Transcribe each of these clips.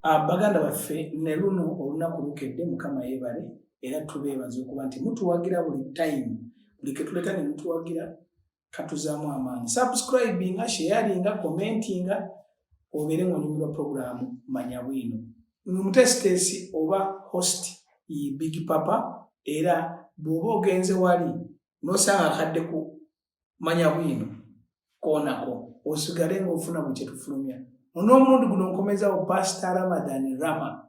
Baganda baffe ne luno olunaku lukedde Mukama yeebale era tubeebaza okuba nti mutuwagira buli time buli ketuleta ne mutuwagira katuzaamu amaanyi. Subscribinga, sharinga, commentinga obeere ng'onyumirwa programu Manya Bwino. Mutesitesi oba host ye Big Papa era bw'oba ogenze wali n'osanga akadde ku Manya Bwino koonako osigale ng'ofuna buli kye tufulumya. N'omulundi guno nkomezawo Pastor Ramadhan Rama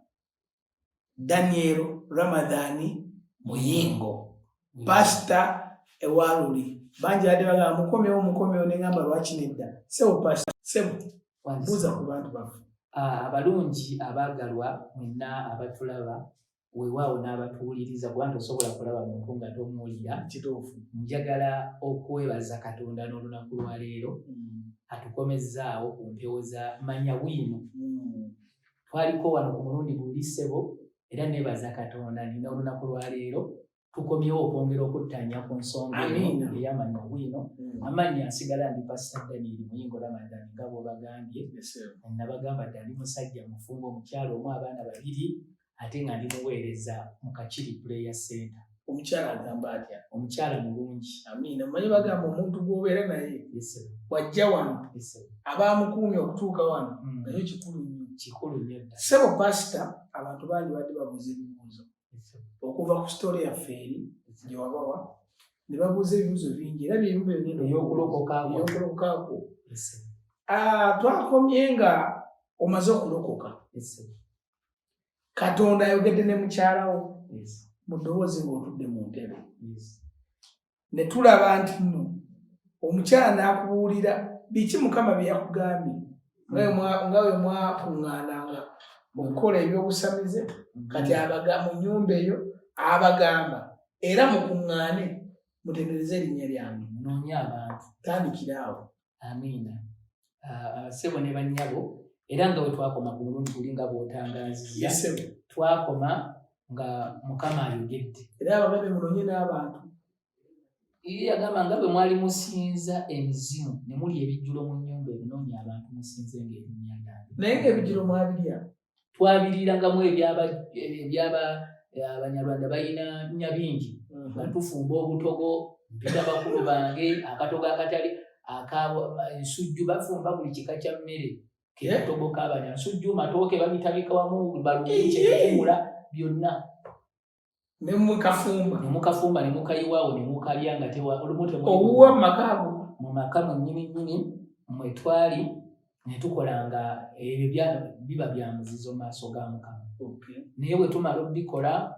Daniel Ramadhani Muyingo Pastor ewaluli banji ade baga mukomyewo n'engamba lwaki nedda sebo Pastor sebo buuza ku bantu bafu abalungi abaagalwa mwenna abatulaba weewaawo n'abatuwuliriza kubanga tosobola kulaba muntu nga tomuwulira kituufu. Njagala okwebaza Katonda n'olunaku lwa leero atukomezzaawo ku mpewo za Manya Bwino. Twaliko wano ku mulundi guli ssebo era neebaza Katonda nina olunaku lwa leero tukomyewo okwongera okuttaanya ku nsonga ey'Amanya Bwino. Amannya asigala ndi Pastor Daniel Muyingo Ramadhan nga bw'obagambye. Nabagamba dda ndi musajja mufumbo omukyalo omu abaana babiri ate nga ndi muweereza mu Kakiri Prayer Center. Omukyala agamba atya? Omukyala mulungi. Amiina. Mmanyi bagamba omuntu gw'obeera naye wajja wano abaamukuumye okutuuka wano nayo kikulu nnyo ddala. Ssebo Pastor abantu bangi badde babuuza ebibuuzo okuva ku sitole yaffe eri gye wabawa ne babuuza ebibuuzo bingi era bye bimu eby'okulokokaako. Twakomye nga omaze okulokoka Katonda ayogedde ne mukyalawo mu ddoboozi ng'otudde mu ntebe ne tulaba nti nno omukyala n'akubuulira biki Mukama bye yakugambye nga we mwakuŋŋaananga okukola ebyobusamize kati mu nnyumba eyo abagamba era mukuŋŋaane mutendereze erinnya lyange munoonye abantu. Tandikira awo. Amiina. Ssebo ne bannyabo era nga bwe twakoma ku mulundi guli nga bw'otangaazizza twakoma nga Mukama ayogedde era abagambe munoonye n'abantu. Yagamba nga bwe mwali musinza emizimu ne muli ebijjulo mu nnyumba ebinoonya abantu musinze ng'erinnya lyange. Naye ng'ebijjulo mwabirya? Twabiriirangamu Abanyarwanda balina nnya bingi nga tufumba obutogo mpita bakulu bange akatogo akatali ensujju bafumba buli kika kya mmere katogo k'abanya nsujju matooke babitabika wamu balungi kyetukumula byonna ne mukafumba ne mukayiwaawo ne mukalya nga owuwa makaago mu maka mwennyini mwe twali ne tukolanga ebyo biba bya muzizo maaso ga Mukama. Naye bwe tumala obikola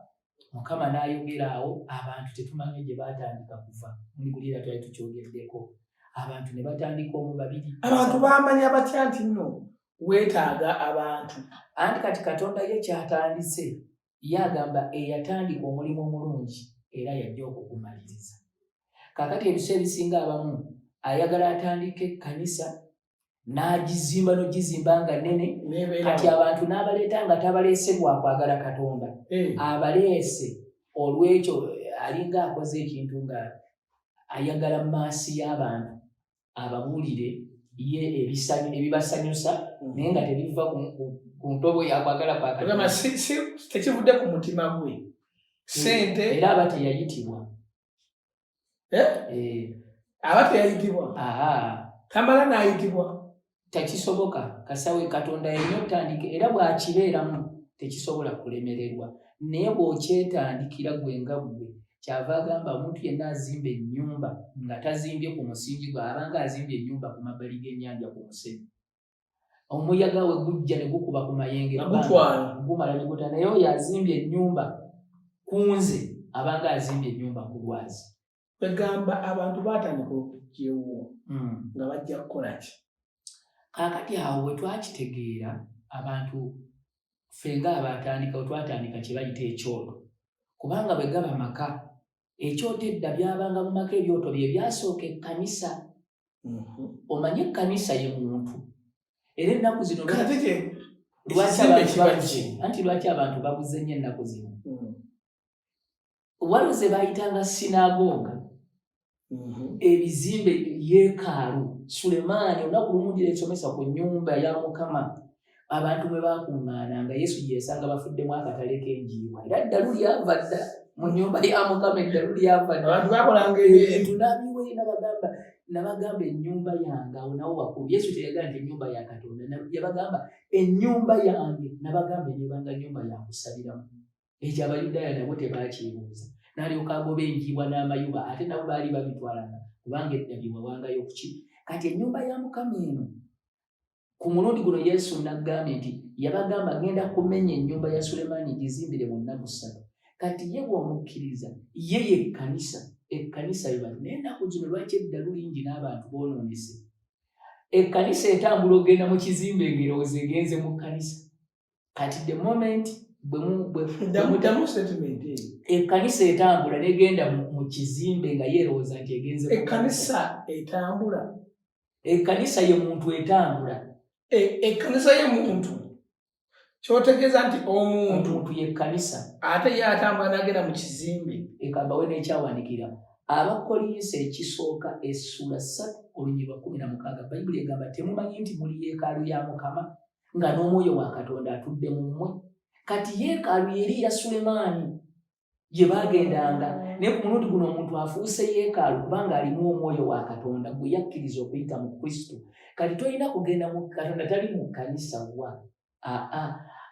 Mukama n'ayogera awo abantu tetumanye gye baatandika kuva mulikuliira twali tukyogeddeko abantu ne batandika omu babiri. Abantu baamanya batya nti nno weetaaga abantu anti kati Katonda ye kyatandise yagamba eyatandika omulimu omulungi era yajja okugumaliriza. Kaakati ebiseera ebisinga abamu ayagala atandike ekkanisa n'agizimba n'ogizimba nga nnene kati abantu n'abaleeta nga tabaleese gwakwagala Katonda abaleese olw'ekyo alinga akoze ekintu nga ayagala maasi y'abantu ababuulire ye ebibasanyusa naye nga tebiva ku ntobo yakwagala kwa Katonda. Tekivudde ku mutima gwe sente era aba teyayitibwa aba teyayitibwa tamala n'ayitibwa tekisoboka kasawe Katonda yenna otandike era bw'akibeeramu tekisobola kulemererwa naye bw'okyetandikira gwe nga ggwe kyava agamba omuntu yenna azimba ennyumba nga tazimbye ku musingi gwe abanga azimbye ennyumba ku mabbali g'ennyanja ku musenyu omuyaga we gujja ne gukuba ku mayenge gumala ne guta naye oyo azimbye ennyumba ku nze abanga azimbye ennyumba ku lwazi. Begamba abantu baatandika okugyewo nga bajja kukola ki? Kaakati awo bwe twakitegeera abantu ffenga abatandika twatandika kye bayita ekyoto kubanga bwe gaba maka ekyoto edda byabanga mu maka ebyoto bye byasooka ekkanisa. Omanye ekkanisa ye muntu era ennaku zino lwaki abantu baguze nnyo ennaku zino waliwo ze bayitanga sinagoga ebizimbe yeekaalu Sulemaani olunaku lumu esomesa ku nnyumba ya Mukama abantu bwe bakuŋŋaana nga Yesu yesanga bafuddemu akatale k'enjiibwa era ddalu lyava dda mu nnyumba ya Mukama eddalu lyava dda abantu bakolanga ebintu tunabiwe nabagamba ennyumba yange awo nawo wakulu Yesu teyagamba nti ennyumba ya Katonda yabagamba ennyumba yange nabagamba nebanga nnyumba yakusabiramu ekyo Abayudaaya nabo tebakyebuuza n'alyoka agoba enjiibwa n'amayuba ate nabo baali babitwalana kubanga eddabibwa wangayo kuki kati ennyumba ya Mukama eno ku mulundi guno Yesu n'agamba nti yabagamba genda kumenya ennyumba ya Sulemaani gizimbire mu nnaku 3 kati ye bw'omukkiriza ye ekkanisa yebali naye ennaku zino lwaki eddalu lingi n'abantu boonoonese ekkanisa etambula ogenda mu kizimbe ng'erowooza egenze mu kkanisa kati the moment ekkanisa etambula negenda mu kizimbe nga yeerowooza nti egenze ekkanisa etambula ekkanisa ye muntu etambula ekkanisa ye muntu kyotegeeza nti omuntu yekkanisa ate ye atambula n'agenda mu kizimbe ekambawe n'ekyawandiikira Abakolinso ekisooka essula 3:16 Bayibuli egamba temumanyi nti muli yeekaalu ya Mukama nga n'Omwoyo wa Katonda atudde mu mmwe kati yeekaalu yeri ya Sulemaani gye baagendanga naye ku mulundi guno omuntu afuuse yeekaalu kubanga alimu Omwoyo wa Katonda gwe yakkiriza okuyita mu Kristo kati tolina kugenda mu Katonda tali mu kkanisa wa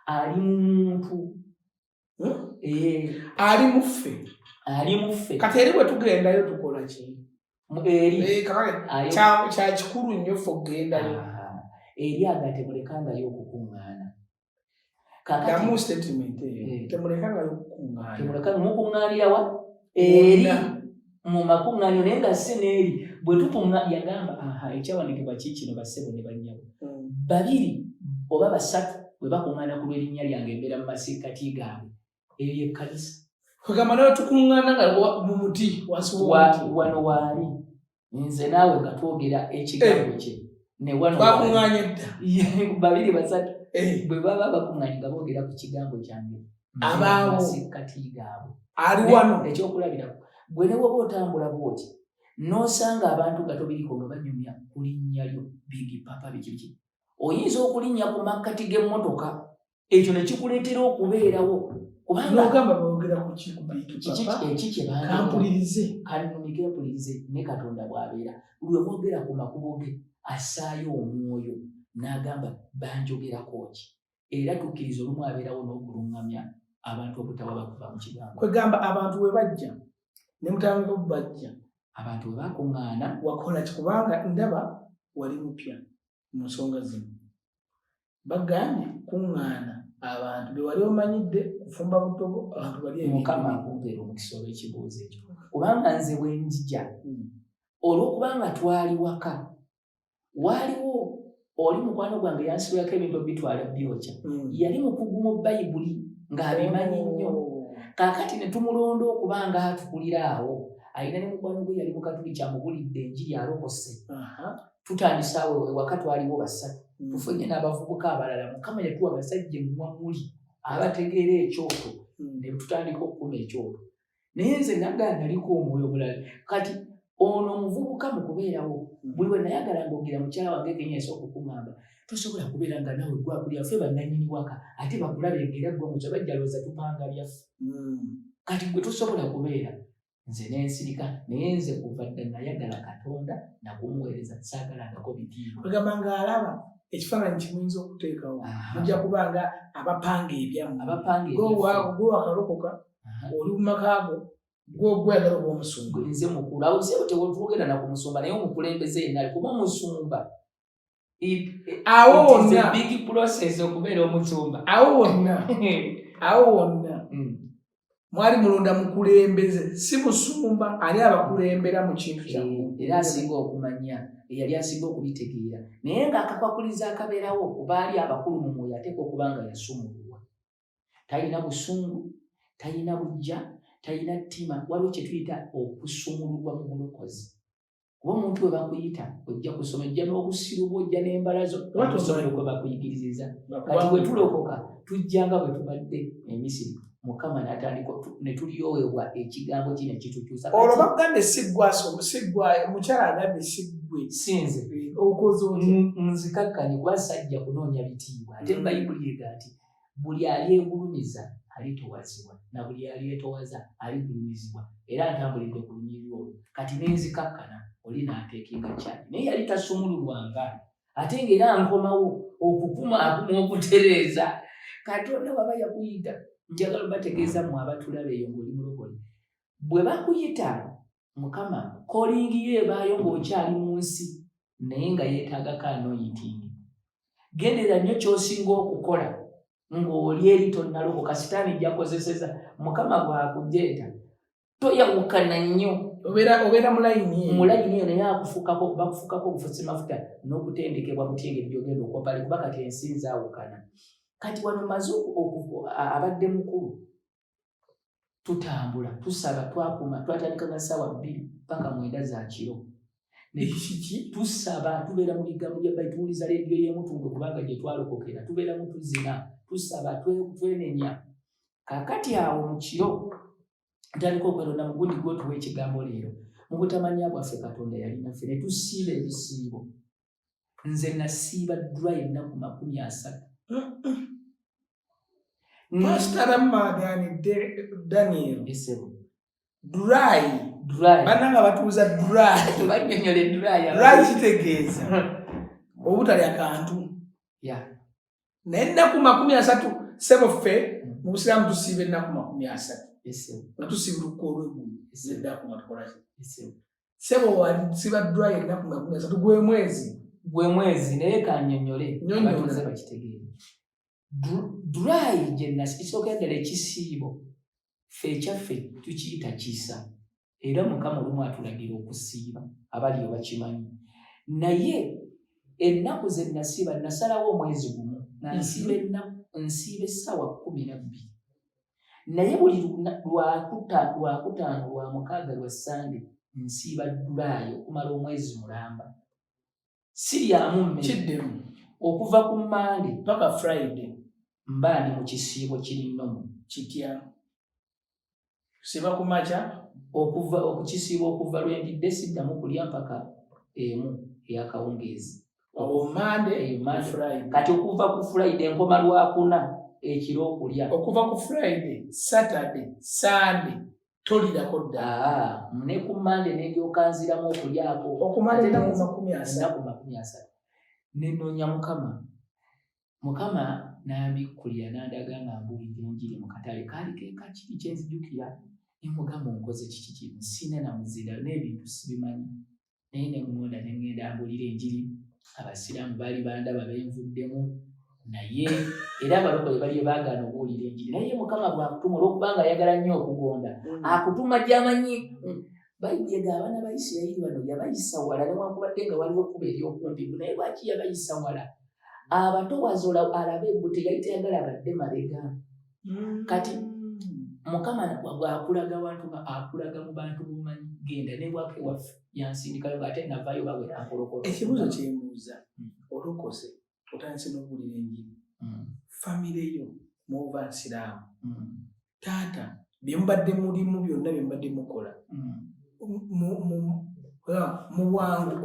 ali mu muntu ali muffe kati eri bwe tugendayo tukola ki kya kikulu nnyo ffe okugendayo eri aga temulekangayo okukuŋŋaana damu statement temulekangayo okukuŋŋaana mukuŋŋaanira wa eri mu makuŋŋaaniro naye nga si n'eri bwe yagamba ekyawandiikibwa kiikino bassebo ne bannyabo 2 oba 3 bwe bakuŋŋaana ku lw'erinnya lyange embeera mu masiikati gaabwe eyo y'ekkanisa kugamba nawe tukuŋŋaana nga mu muti wansi w'omuti wano waali nze naawe nga twogera ekigambo kye ne wano bakuŋŋaanye dda 2 3 bwe baba bakuŋŋaanye nga boogera ku kigambo kyange abaawo masiikati gaabwe ali wano ekyokulabirako gwe ne woba otambula bw'oti n'osanga abantu nga tobiriko nga banyumya ku linnya lyo bigi papa biki oyinza okulinnya ku makkati g'emmotoka ekyo ne kikuleetera okubeerawo kubanga boogera ku kampulirize ne Katonda bw'abeera lwe boogera ku makubo ge assaayo omwoyo n'agamba banjogerako ki era tukkiriza olumu abeerawo n'okuluŋŋamya abantu obutawa bakuva mu kigambo kwegamba abantu we bajja ne mutandika bajja abantu we bakuŋŋaana wakola ki kubanga ndaba wali mupya mu nsonga zino bagambye kuŋŋaana abantu be wali omanyidde kufumba butogo abantu bali Mukama akumpeera omukisa olw'ekibuuzo ekyo kubanga nze bwe njija olw'okubanga twali waka waaliwo oli mukwano gwange yansibirako ebintu bitwala byokya yali mukugu mu Bayibuli ng'abimanyi nnyo kaakati ne tumulonda okubanga atukulira awo alina ne mukwano gwe yali mukatuliki amugulidde enjiri alokose tutandise awo ewaka twaliwo 3 tufunye n'abavubuka abalala Mukama yatuwa abasajja emmwamuli abategeera ekyoto ne tutandika okukuma ekyoto naye nze nagaa naliko omwoyo bulala kati ono omuvubuka mu kubeerawo buli we nayagala ng'ogera mukyala wange kenyesa okukuŋŋamba tosobola kubeera nga nawe gwakulya ffe bannannyini waka ate bakulaba engera gwe mukyo bajja lowooza tupanga byaffe kati gwe tosobola kubeera nze n'ensirika naye nze kuva dda nayagala Katonda nakumuweereza saagalangako bitiibwa kwegamba ng'alaba ekifaananyi kimuyinza okuteekawo mujja kubanga abapanga ebyammwe gwe wakalokoka oli mu makaago gw'ogwagala oba omusumba nze mukulu awo sebo tewotwogera na ku musumba naye omukulembeze yenali kuba omusumba awo wonna big process okubeera omusumba awo wonna mwali mulonda mukulembeze si musumba ali abakulembera mu kintu kyammwe era asinga okumanya eyali asinga okubitegeera naye ng'akakwakuliza akabeerawo kubaali abakulu mu mwoyo ateeka okuba nga yasumululwa talina busungu talina bujja talina ttima waliwo kye tuyita okusumululwa mu bulokozi kuba omuntu we bakuyita ojja kusoma ojja n'obusiru bwojja n'embalazo okusomero kwe bakuyigiriza kati bwe tulokoka tujjanga bwe tubadde emisiri Mukama n'atandika ne tulyoweebwa ekigambo kino ekitukyusa olwo bagambye siggwa mukyala agambye gwe sinze okoze nzikakkanye kuba sajja kunoonya bitiibwa ate bayibuli ega nti buli alyegulumiza alitowazibwa na buli alyetowaza aligulumizibwa era ntambulidde ku lunyiriri olwo kati nenzikakkana oli n'ateekinga kyali naye yali tasumululwanga ate ng'era nkomawo okupuma okutereeza katonda baba yakuyita njagala bategeeza mu abatulaba eyo ng'oli mulokole bwe bakuyita mukama kolingi yo ebaayo ng'okyali mu nsi naye nga yeetaagako anointing gendera nnyo ky'osinga okukola ng'oli eri tonnalokoka sitaani gyakozeseza mukama bw'akujeeta toyawukana nnyo obeera mulayini eyo naye bakufukako obufuzi mafuta n'okutendekebwa kutya engeri gy'ogenda okwopale kuba kati ensi nzaawukana kati wano maze abadde mukulu tutambula tusaba twakuma twatandika nga ssaawa 2 paka 9 za kiro tusaba tubeera mu bigambo bya Bayibuli tuwuliza leediyo y'emutungo kubanga gye twalokokera tubeera mu tuzina tusaba twenenya kakati awo mu kiro ntandika okweronda mugundi gwotuwa ekigambo leero mu butamanya bwaffe katonda yali naffe ne tusiiba ebisiibo nze nasiiba dry ennaku 30 Pastor Daniel dry bananga batuuza dry banyonyole dry kitegeeza obutalya kantu n'ennaku 30 sebo ffe mu busiraamu tusiiba ennaku 30 natusiibuka olw'eggulu eddaku nga tukola sebo wasiiba dry ennaku 30 gwe mwezi naye kanyonyole batuuze bakitegeere dry isooka eddala ekisiibo ffe ekyaffe tukiyita kisa era mukama olumu atulagira okusiiba abali bakimanyi naye ennaku ze nasiiba nasalawo omwezi gumu nsiiba essaawa 12 naye buli lwakutaano lwamukaaga lwa sande nsiiba dulayi okumala omwezi mulamba siryamu mmere okuva ku Monday paka Friday mba ndi mu kisiibo kiri nnomu kitya siba kumacha okukisiiba okuva lwendidde siddamu kulya mpaka emu eyakawungeezi Monday Friday kati okuva ku Friday nkoma lwakuna ekiro okulya okuva ku Friday Saturday Sunday tolirako dda ne ku Monday negyokanziramu okulyako okumala ennaku 30 nenoonya mukama n'ambikkulira n'andaga nga mbuulira enjiri mu katale kaali kekakiri kyenzijukira nemugamba onkoze kiki kino sina namuzira n'ebintu sibimanyi naye neŋŋonda neŋŋenda ambuulira enjiri abasiraamu baali bandaba benvuddemu naye era abalokole bali baagaana okuwulira enjiri naye mukama bw'akutuma olw'okubanga ayagala nnyo okugonda akutuma gy'amanyi bayibuli ega abaana ba Isirayiri bano yabayisa wala newankubadde nga waliwo ekkubo ery'okumpi naye lwaki yabayisa wala abato wazola alabe bute yali tayagala abadde mabega kati mukama bw'akulaga abantu akulaga mu bantu bumanyi genda ne bwake waffe yansindikayo ng'ate navayo bawe nankolokola ekibuuzo kyembuuza olukose otandise n'okuwulira enjiri famire yo muva nsiraamu taata byemubadde mulimu byonna byemubadde mukola mu bwangu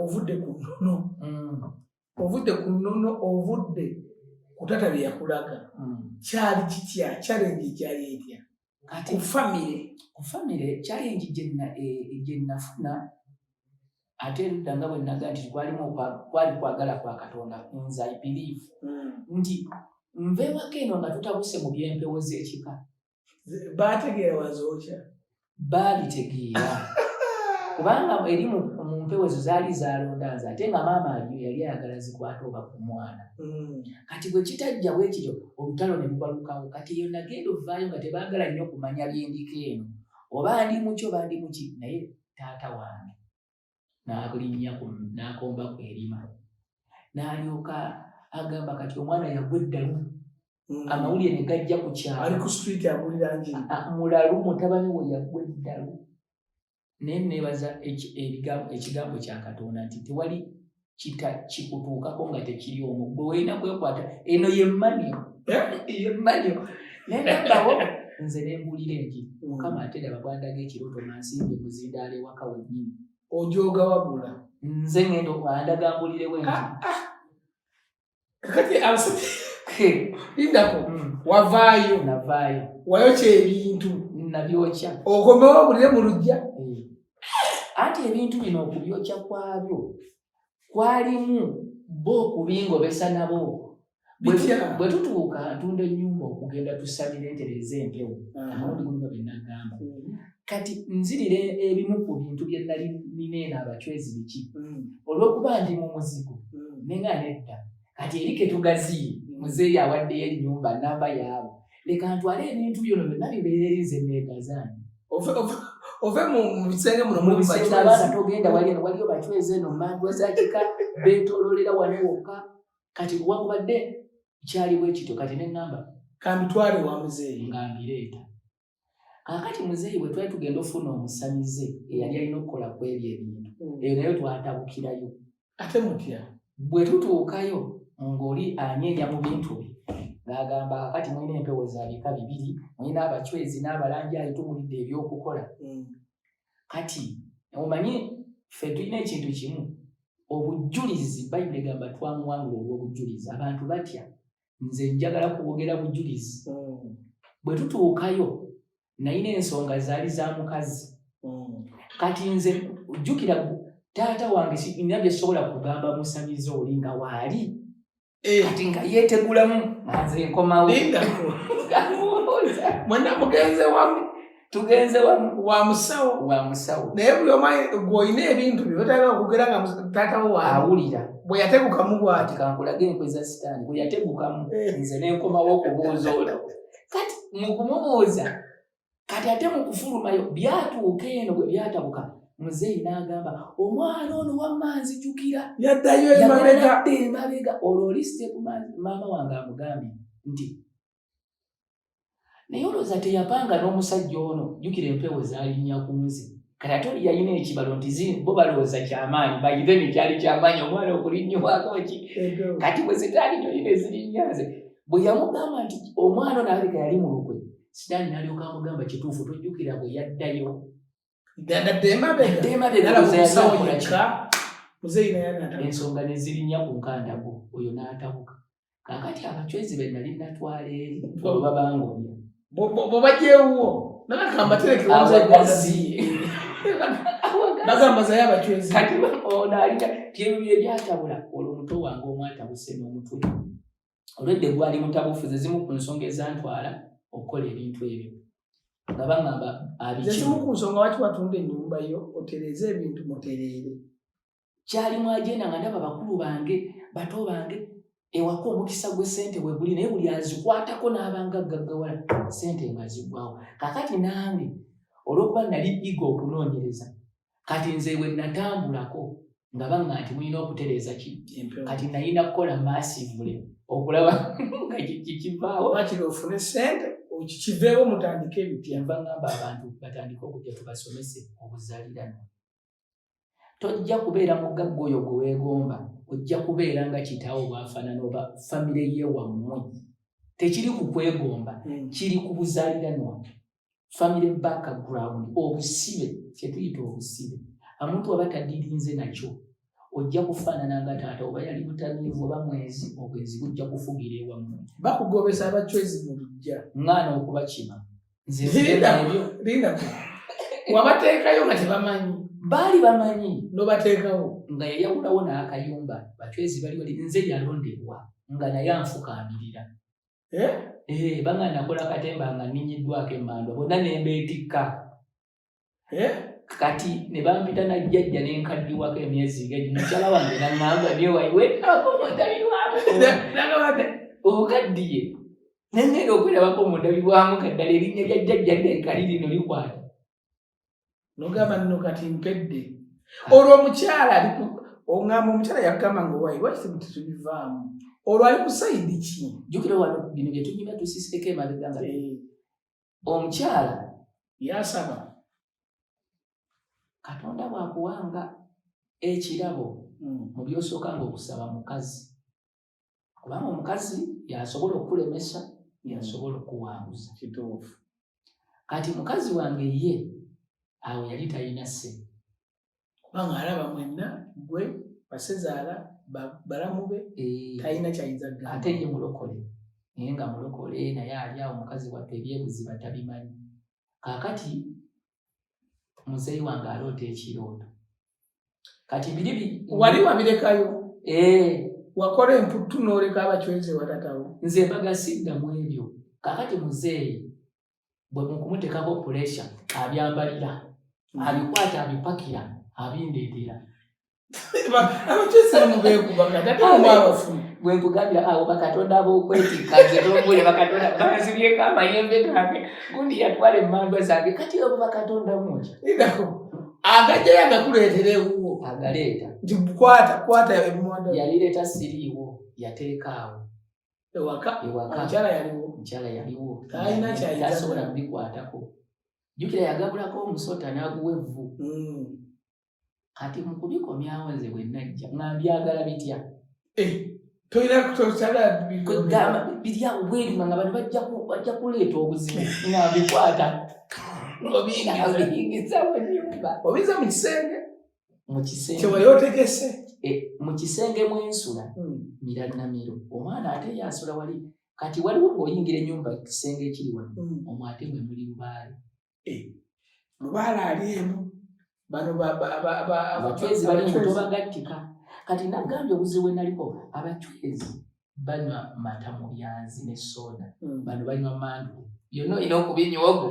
ovudde ku nnono ovudde ku taata bye yakulaga kyali kitya challenge kyali etya ku famire challenge gye nafuna ate erudda nga bwe naga nti kwali kwagala kwa Katonda nze I believe nti nveewako eno nga tutabuse mu byempewo z'ekika baategeera wazookya baalitegeera kubanga eri mu mpewo ezo zaali zalondanza ate nga maama aliyo yali ayagala zikwata oba ku mwana kati bwe kitajja bwe kityo olutalo ne lubalukawo kati eyo nagenda ovaayo nga tebaagala nnyo okumanya byendika eno oba ndi mukyo oba ndi muki naye taata wange n'alinnya n'akomba ku erima n'alyoka agamba kati omwana yagwa eddalu amawulire ne gajja ku kyalo ali ku street abulira njiri mulalu mutabani we yagwa eddalu naye neebaza ekigambo kya Katonda nti tewali kikutuukako nga tekiri omwo gwe weerina kwekwata eno yemmanyo naye nambawo nze nembuulira enjiri mukama ate daba bwandaga ekirooto nansimbye muzindaala ewaka wennyini ojooga wabula nze ngendo andagambulire bwe nti kakati abasajja lindako wavaayo wayokya ebintu nabyokya okomewo bulire mu lujja anti ebintu bino okubyokya kwabyo kwalimu bo okubingobesa nabo bwe tutuuka ntunda ennyumba okugenda tusabira entereza empewo amawundi guluma bennagamba kati nzirira ebimu ku bintu bye nali nina abachwezi biki olw'okuba ndi mu muzigo nenga nedda kati eri ketugaziye muzeeyi awaddeyo ennyumba namba yaabo leka ntwale ebintu byona byonna bibeererize neegazanyi ove mu bisenge muno mu bisenge abaana togenda waliyo bachwezi eno mandwa zakika beetoololera wano wokka kati wakubadde kyali bwe kityo kati neŋŋamba kambitwale wa muzeeyi ngambireeta kakati muzeeyi bwe twali tugenda ofuna omusamize eyali alina okukola ku ebyo ebintu eyo nayo twatabukirayo ate mutya bwe tutuukayo ng'oli anyeenya mu bintu bye ng'agamba kakati mulina empewo za bika bibiri mulina abachwezi n'abalanjayi tumulidde ebyokukola kati omanyi ffe tulina ekintu kimu obujulizi bayibuli egamba twamuwangula olw'obujulizi abantu batya nze njagala kuwogera bujulizi bwe tutuukayo nayina ensonga zaali za mukazi kati nze ojjukira taata wange sina bye sobola kugamba musamize oli nga waali kati nga yeetegulamu nze nkomawo mwena mugenze wamu tugenze wa musawo naye buli omu gw'olina ebintu bye otagala okugera nga taatawo awulira bwe yategukamu bw'ati kankulage enkwe za sitaani bwe yategukamu nze n'enkomawo okubuuza olwo kati mu kumubuuza kati ate mu kufulumayo byatuuka eno bwe byatabuka muzeeyi n'agamba omwana ono wamma nzijukira yaddayo emabega olwo oli sitepu maama wange amugambye nti naye olowooza teyapanga n'omusajja ono jjukira empewo zaalinnya ku nze kati ate oli yalina ekibalo nti bo balowooza kyamaanyi bayiteni kyali kyamaanyi omwana okulinnyiwako ki kati bwe zitaali nyolina ezirinnyanze bwe yamugamba nti omwana ono alabika yali mu lukwe sitaani n'alyoka amugamba kituufu tojjukira bwe yaddayo ensonga ne zirinnya ku nkandago oyo n'atabuka kakati abachwezi be nali natwala eri olubabangobya bobajyewo nagakambazayo abachwezi kati ono alina tyebyo bye byatabula olwo omuto wange omwatabuse n'omutwe olwedde gwali mutabufu ze zimu ku nsonga ezantwala okukola ebintu ebyo nga baŋŋamba abikimu ku nsonga waki watunda ennyumba yo otereze ebintu mutereere kyali mwagenda nga ndaba bakulu bange bato bange ewaka omukisa gw'essente bwe guli naye buli azikwatako n'abanga gaggawala ssente nga ziggwawo kakati nange olw'okuba nali iga okunoonyereza kati nze bwe natambulako nga baŋŋa nti mulina okutereeza ki kati nalina kukola maasivule okulaba nga kikivaawo wakiri ofune ssente kikiveewo mutandike ebipya nva ŋŋamba abantu batandike okujja tubasomese obuzaaliranwa tojja kubeera mugagga oyo gwe weegomba ojja kubeera nga kitaawo bwafaanana oba famire ye wammwe tekiri ku kwegomba kiri ku buzaaliranwa famire background obusibe kyetuyita obusibe omuntu aba taddirinze nakyo ojja kufaanana nga taata oba yali mutamiivu oba mwezi obwezi bujja kufugira ewammwe bakugobesa abachwezi mu lujja ŋŋaana okuba kima linda wabateekayo nga tebamanyi baali bamanyi nobateekawo nga yayawulawo n'akayumba bachwezi bali wali nze yalondebwa nga naye anfukaambirira banga nakola katemba nga ninyiddwako emmandwa bonna ne mbeetikka kati ne bampita najjajja n'enkaddiwako emyezi ng'egyo mukyala wange naŋŋamba byewaiwe akomundabirwamu okaddiye nengenda okwerabako mundabirwamu kaddala erinnya lya jjajja lyekali lino likwata nogamba nno kati mpedde olwo omukyala oŋŋamba omukyala yakugamba nga owai lwaki titubivaamu olwo ali ku sayidi ki jjukira wano bino bye tunyumya tusisireko emabega nga omukyala yasaba Katonda bw'akuwanga ekirabo mu byosooka ng'okusaba mukazi kubanga omukazi yasobola okukulemesa yasobola okukuwanguza kituufu kati mukazi wange ye awo yali talina sse kubanga alaba mwenna gwe basezaala balamu be talina kyayinza ggamba. Ate ye mulokole naye nga mulokole naye ali awo mukazi waffe ebyebuziba tabimanyi. Kaakati muzeeyi wange aloota ekirooto kati biri wali wabirekayo wakola emputtu n'oleka abacwezi watatawo. Nze mbagasiddamu ebyo. Kaakati muzeeyi bwe mukumuteekako pressure abyambalira abikwata abipakira abindeetera. Abacwezi mubeekubaga tatamwabafu bwe nkugambira awo bakatonda ab'okwetikka nze tombule bakatonda bakazibyeko amayembe gange gundi yatwala emmandwa zange kati abo bakatonda mungi agajjayo agakuleetera ewuwo agaleeta nti kwata emwanda yalireeta siriiwo yateeka awo ewaka mukyala yaliwo talina tasobola kubikwatako. Jjukira yagabulako omusota n'aguwa evvu. Kati mu kubikomyawo nze bwe najja nga mbyagala bitya tolina kutosala biryawo bwerima nga bano bajja kuleeta obuzibu nga bikwata obiyingiza mu nnyumba obiza mu kisenge kyewali otegese mu kisenge mw'ensula miranamiro omwana ate yasula wali kati waliwo ng'oyingira ennyumba kisenge ekiri wano omwate mwe muli lubaale ali emu bano abacwezi bali mutobagattika. Kati nagambye obuzibu naliko abacwezi banywa mata mu byanzi ne soda bano banywa mandu byonna olina okubinywogo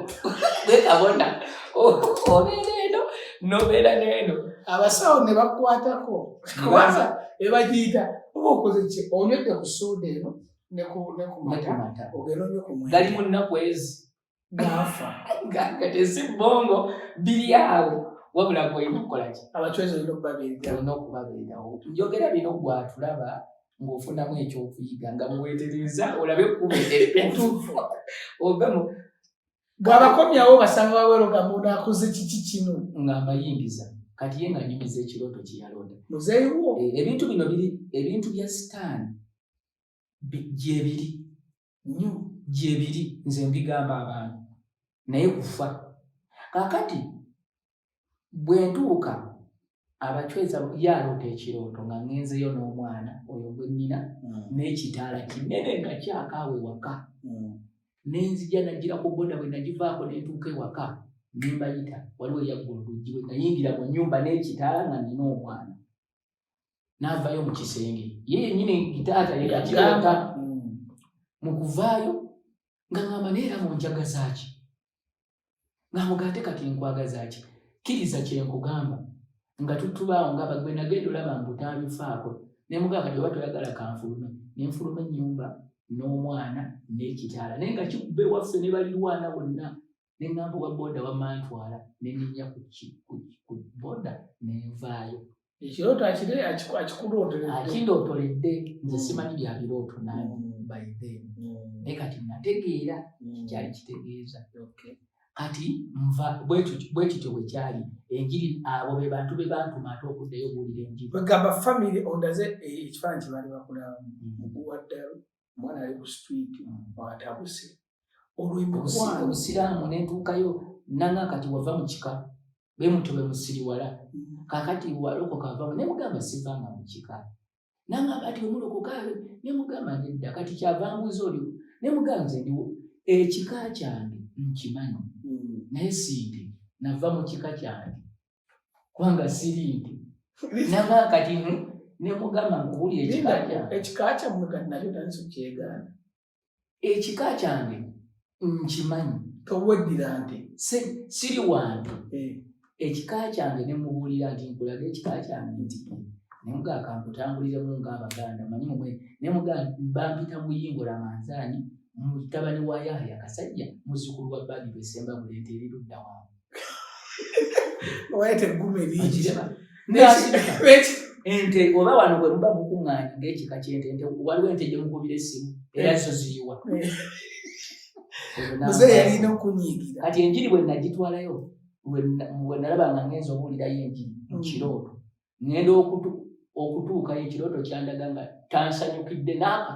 bwekabona obeera eno nobeera n'eno abasawo ne bakwatako kubaza ebagiyita oba okoze ki onywedde ku soda eno ne ku mata ogenda onywe ku mwenge gali mu nnaku ezi gafa nga tezibongo biri awo wabula gwolina okukola ki abacwezi olina okubabeerawo. Njogera bino gwatulaba ng'ofunamu ekyokuyiga nga muweetereza olabe ekkubentuufu ogamu bw'abakomyawo basanga wawero nga mundu akoze kiki kino nga amayingiza kati ye nga nyumiza ekirooto kye yalonda muzeeyi wo. Ebintu bino biri ebintu bya sitaani gyebiri nnyo gyebiri nze mbigamba abantu naye kufa. Kaakati bwe ntuuka abacweza yaloota ekirooto nga ngenzeyo n'omwana oyo gwe nnina n'ekitaala kinene nga kyakaawe waka nenzija nagira ku boda bwe nagivaako nentuuka ewaka nembayita waliwo eyaggula oluggi bwe nayingira mu nnyumba n'ekitaala nga nina omwana n'avayo mu kisenge ye yennyini gitaata yekakirota mu kuvaayo nga ngamba neera mu njagazaaki ng'amugate kati nkwagazaaki kkiriza kyenkugamba nga tutubaawo nga gwe nagenda olaba mbu tabifaako nemugaa kati oba toyagala kanfulume nenfuluma ennyumba n'omwana n'ekitaala naye nga kikubbe waffe ne balirwana bonna neŋŋamba wa booda wamantwala neninya ku booda nenvaayo. Ekirooto akindootoledde nze simanyi bya birooto by then naye kati nategeera kyali kitegeeza. Kati nva bwe kityo bwe kyali enjiri abo be bantu be bantuma ate okuddayo buulira enjiri bagamba family ondaze ekifaananyi kye baali bakulaba muguwaddalo omwana ali ku street watabuse obusiraamu nentuukayo nanga kati wava mu kika be muto be musiriwala kakati walokoka avamu nemugamba sivanga mu kika nanga kati omulokokaawe nemugamba nedda kati kyavambuza oli nemugamba nze ndiwo ekika kyange nkimanyi naye sindi nava mu kika kyange kubanga sirindi nanga kati nemugamba nkuwulira ekika kyammwe kati nakyo tandisa okyegaana ekika kyange nkimanyi toweddira nti siri wange ekika kyange nemubuulira nti nkulaga ekika kyange nti nemugaa kankutambuliremu ng'Abaganda manyi mumwe nemugaa bampita Muyingola Manzaani mutabani wa Yahya Kasajja muzzukulu wa Bagi Besemba Mulente erirudda wange waete ggume lingi ente oba wano bwe muba mukuŋŋaanya ng'ekika ky'ente waliwo ente gye mukubira essimu era zo ziyiwa muzeeyi yalina okunyiigira kati enjiri bwe nagitwalayo bwe nalaba nga ngenza obuulirayo enjiri mu kirooto ngenda okutuukayo ekirooto kyandaga nga tansanyukidde naaka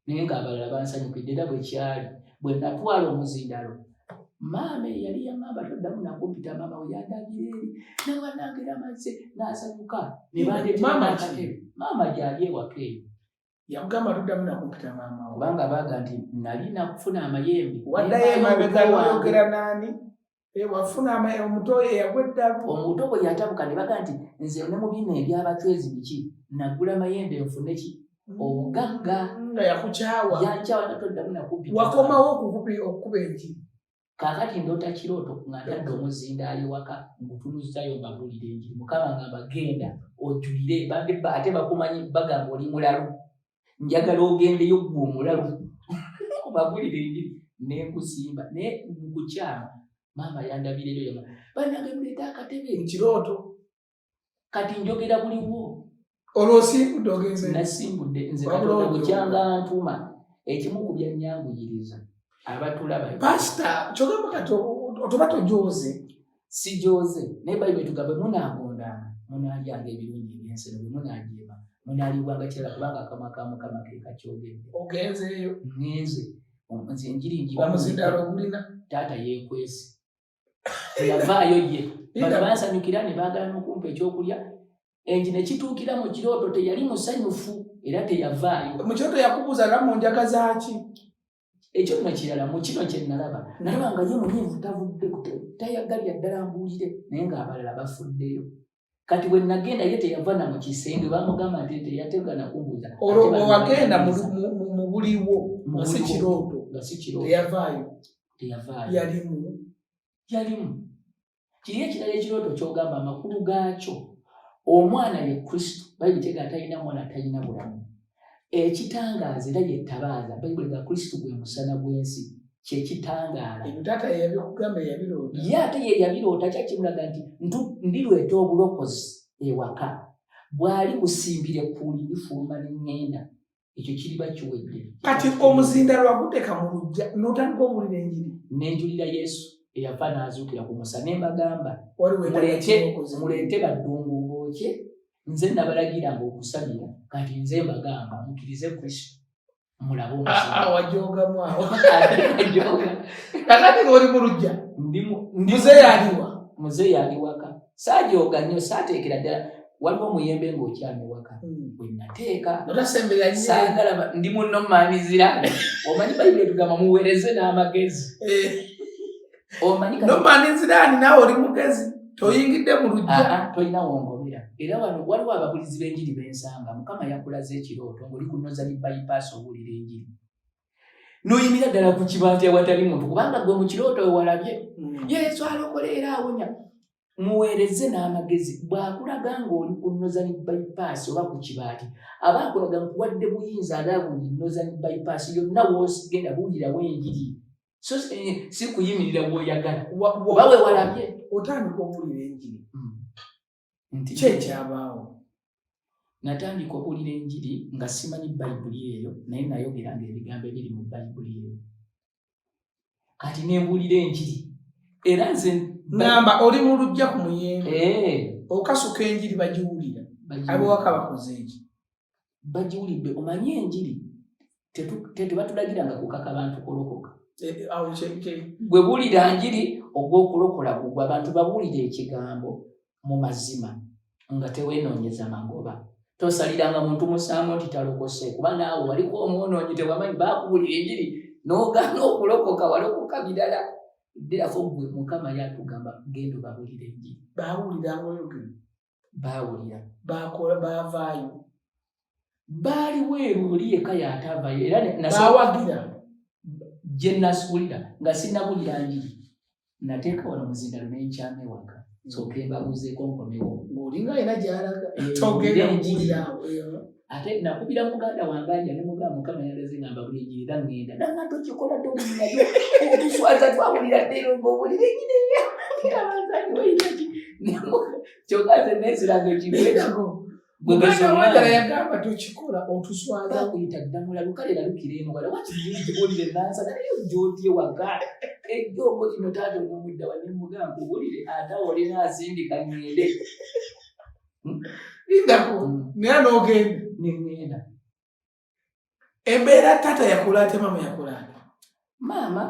naye ng'abalala bansanyukidde era bwe kyali bwe natwala omuzindalo maama yali yangamba toddamu nakumpita maama we yandabira eri nawanangira amazzi n'asanyuka ne bandeetera akatebe maama gyali ewaka eyo yakugamba toddamu nakumpita maama we kubanga baaga nti nali nakufuna amayembe waddayo emabega n'oyogera naani wafuna omuto eyagwa eddalu omuto bwe yatabuka ne baga nti nze ne mu bino ebyabacwezi biki naggula mayembe nfune ki obugagga nga yakukyawa yankyawa natoddamu nakumpita wakomawo okukuba enjiri kaakati ndoota kirooto nga ntadde omuzindaali waka ngutunuzzayo mbabulira enjiri mukama ngamba genda ojulire ate bakumanyi bagamba oli mulalu njagala ogendeyo gwe omulalu obabulira enjiri nenkusimba naye mukukyama maama yandabireyo yama bannange muleeta akatebe kirooto kati njogera buliwo olwosimbudde ogenze nasimbudde nze katonda bukyanga ntuma ekimu ku byanyanguyiriza abatulaba pasita kyogamba kati otoba tojoze si joze naye bayibuli tugambe munaagondanga munaalyanga ebirungi ebyenseno bwe munaajeema munaaliwanga kirala kubanga akamwa ka mukama ke kakyogedde ogenzeeyo ngenze nze enjiri omuzindaalo ogulina taata yeekwese teyavaayo ye bano bansanyukira ne baagala n'okumpa ekyokulya enji ne kituukira mu kirooto teyali musanyufu era teyavaayo mu kirooto yakubuuza nga mu njaga zaaki ekyo nno kirala mu kino kye nalaba nalaba nga ye munyiivu tavudde tayagalya ddala mbuulire naye ng'abalala bafuddeyo kati bwe nagenda ye teyava na mu kisenge bamugamba nti teyateeka nakumbuuza olwo wagenda mu buliwo nga si kirooto teyavaayo yalimu kiri ekirala ekirooto kyogamba amakulu gaakyo omwana ye kristo bayibuli tega talina mwana talina bulamu ekitangaaza era yettabaaza bayibuli ga kristo gwe musana gw'ensi kyekitangaala ebyo taata yabikugamba yabiroota ye ate ye yabiroota kyakimulaga nti ndirweta obulokozi ewaka bw'ali busimbire ku yunifuluma n'eŋŋenda ekyo kiriba kiwedde kati omuzindaalo aguteeka mu lujja n'otandika owulira enjiri n'enjulira yesu eyava n'azuukira ku musa ne mbagamba muleete baddungu ngookye nze nabalagira ng'okusabira kati nze mbagamba mukkirize kristo mulabe wajogamu awo kakati ng'oli mu lujja muzeeyi ali waka saajooga nnyo saateekera ddala waliwo omuyembe ng'okyami waka bwe nateeka saagala ndi munno mmaaniziraani omanyi bayibuli etugamba muweereze n'amagezi nomaaniziraani naawe oli mugezi toyingidde mu lujja tolina wongobera era wano waliwo ababulizi b'enjiri bensanga mukama yakulaze ekirooto ng'oli kunoza ne bayipaasi owulira enjiri n'oyimira ddala ku kibanti awatali muntu kubanga gwe mu kirooto we walabye yesu alokola era awonya muweereze n'amagezi bw'akulaga ng'oli kunoza ne bayipaasi oba ku kibaati aba akulaga nkuwadde buyinza alabuli noza ne bayipaasi yonna woogenda buwulirawo enjiri so si kuyimirira bw'oyagala oba we walabye otandika okuwulira enjiri nti kyekyabaawo natandika okuwulira enjiri nga simanyi bayibuli eyo naye nayogeranga ebigambo ebiri mu bayibuli eyo kati nembuulira enjiri era nze ngamba oli mu lujja ku muyembe okasuka enjiri bagiwulira abewaka bakoze eki bagiwulidde omanyi enjiri tebatulagiranga kukaka bantu kulokoka bwe buulira njiri ogw'okulokola gugwa abantu babuulire ekigambo mu mazima nga tewenoonyeza magoba tosaliranga muntu musango nti talokose kuba naawe waliko omwonoonyi tewamanyi bakubuulira enjiri n'ogaana okulokoka walokoka birala ddirako gwe mukama yatugamba genda babuulira enjiri baawuliranga oyogera baawulira baavaayo baali weeru oli yekka yaatavaayo era baawagira gye nasuulira nga sinnabulira njiri nateeka wano muzindaalo n'enkyama ewaka sooka embabuuzeeko nkomewo ng'olinga alina gy'alaga ate nakubira muganda wange anja ne mugamba mukama yalaze ngamba buli enjiri era ŋŋenda nanga tokikola towulirayo otuswaza twawulira ddero ng'owulira enjiri abanzanyi oyinaki kyokka nze neesiranga ekibeerago Muganda yagamba tukikola otuswaza bakuyita ddamula lukale nalukira eno wala wakijiri kiwulire nansa naye gyotye waka ejjombo kino taata onomudda wanemugamba owulire ate olina asindika ŋŋende lindako naye n'ogenda neŋŋenda embeera taata yakola ate maama yakola ate maama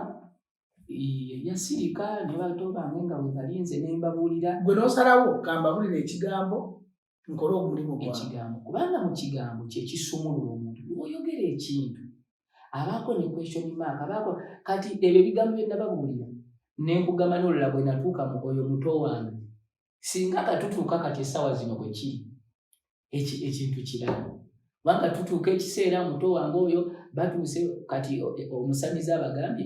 yasirika ne bato bange nga bwe balinze ne mbabuulira. Gwe n'osalawo kambabulira ekigambo nkole omulimu gwange. Ekigambo kubanga mu kigambo kye kisumulula omuntu bw'oyogera ekintu abaako ne question mark abaako kati ebyo ebigambo bye nababuulira ne nkugamba n'olulala bwe natuuka mu oyo muto wange singa katutuuka kati essaawa zino bwe kiri ekintu kirala kubanga tutuuka ekiseera muto wange oyo batuuse kati omusamizi abagambye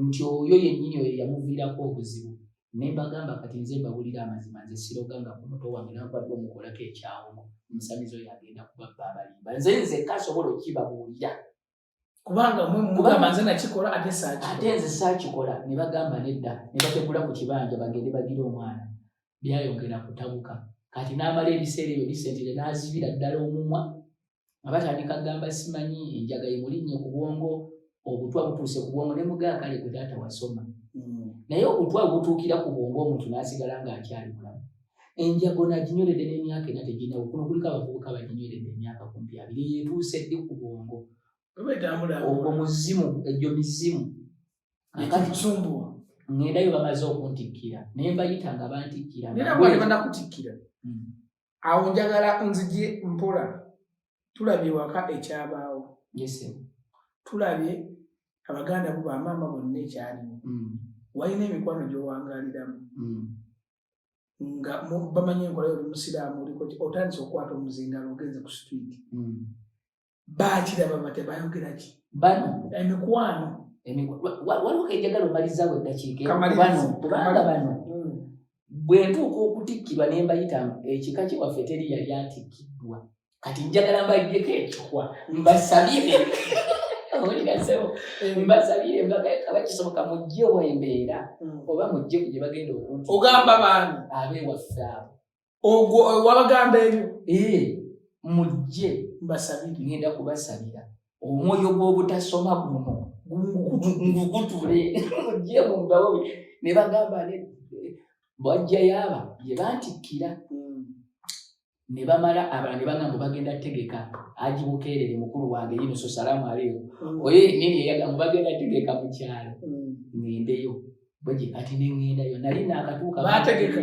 nti oyo yennyini oyo yamuviirako obuzibu ne mbagamba kati nze mbawulira amazima nze siroganga ku muto wange nankwadde omukolako ekyawo omusamizi oyo agenda kubabba abalimba nze kasobola okibabuulira kubanga mugamba nze nakikola ate nze saakikola ne bagamba nedda ne bategula ku kibanja bagende bagire omwana byayongera kutabuka kati n'amala ebiseera ebyo bisentire n'azibira ddala omumwa nga batandika kugamba simanyi enjaga yemulinnye ku bwongo obutwa butuuse ku bwongo ne mugaa kale gwe taata wasoma naye obutwa butuukira ku bwongo omuntu n'asigala ng'akyali mulamu enjago naginyoledde n'emyaka ena teginawo kuno kuliko abavubuka baginyoledde emyaka 20 yeetuuse ddi ku bwongo ogwo muzimu egyo mizimu ekikusumbua ngendayo bamaze okuntikkira naye mbayita nga bantikkira banakutikkira awo njagala nzije mpola tulabye waka ekyabaawo tulabye abaganda bo bamaama bonna ekyalimu walina emikwano gy'owangaaliramu nga bamanyi enkola yoli musiraamu oliko otandise okukwata omuzindalo ogenze ku street baakiraba bate bayogera ki bano emikwano waliwo kenjagala omalizaawo eddakiika kubanga bano bwe ntuuka okutikkirwa ne mbayita ekika kiwaffe teri yali atikkiddwa kati njagala mbagyeko ekikwa mbasabire mbasabire mbagayeka bakisoboka mujje wembeera oba mujje kugye bagenda okunti ogamba baani abewaffe abo ogwo wabagamba ebyo mujje mbasabire ngenda kubasabira omwoyo gw'obutasoma guno ngugutule mujje mumbawo ne bagamba bwajja yaaba gye bantikkira ne bamala abalala ne bagamba bagenda tegeka Haji Bukeerere mukulu wange yino so salamu aleo oye nini yagamba bagenda tegeka mu kyalo ngendeyo bwe kati nengendayo nali nakatuuka bategeka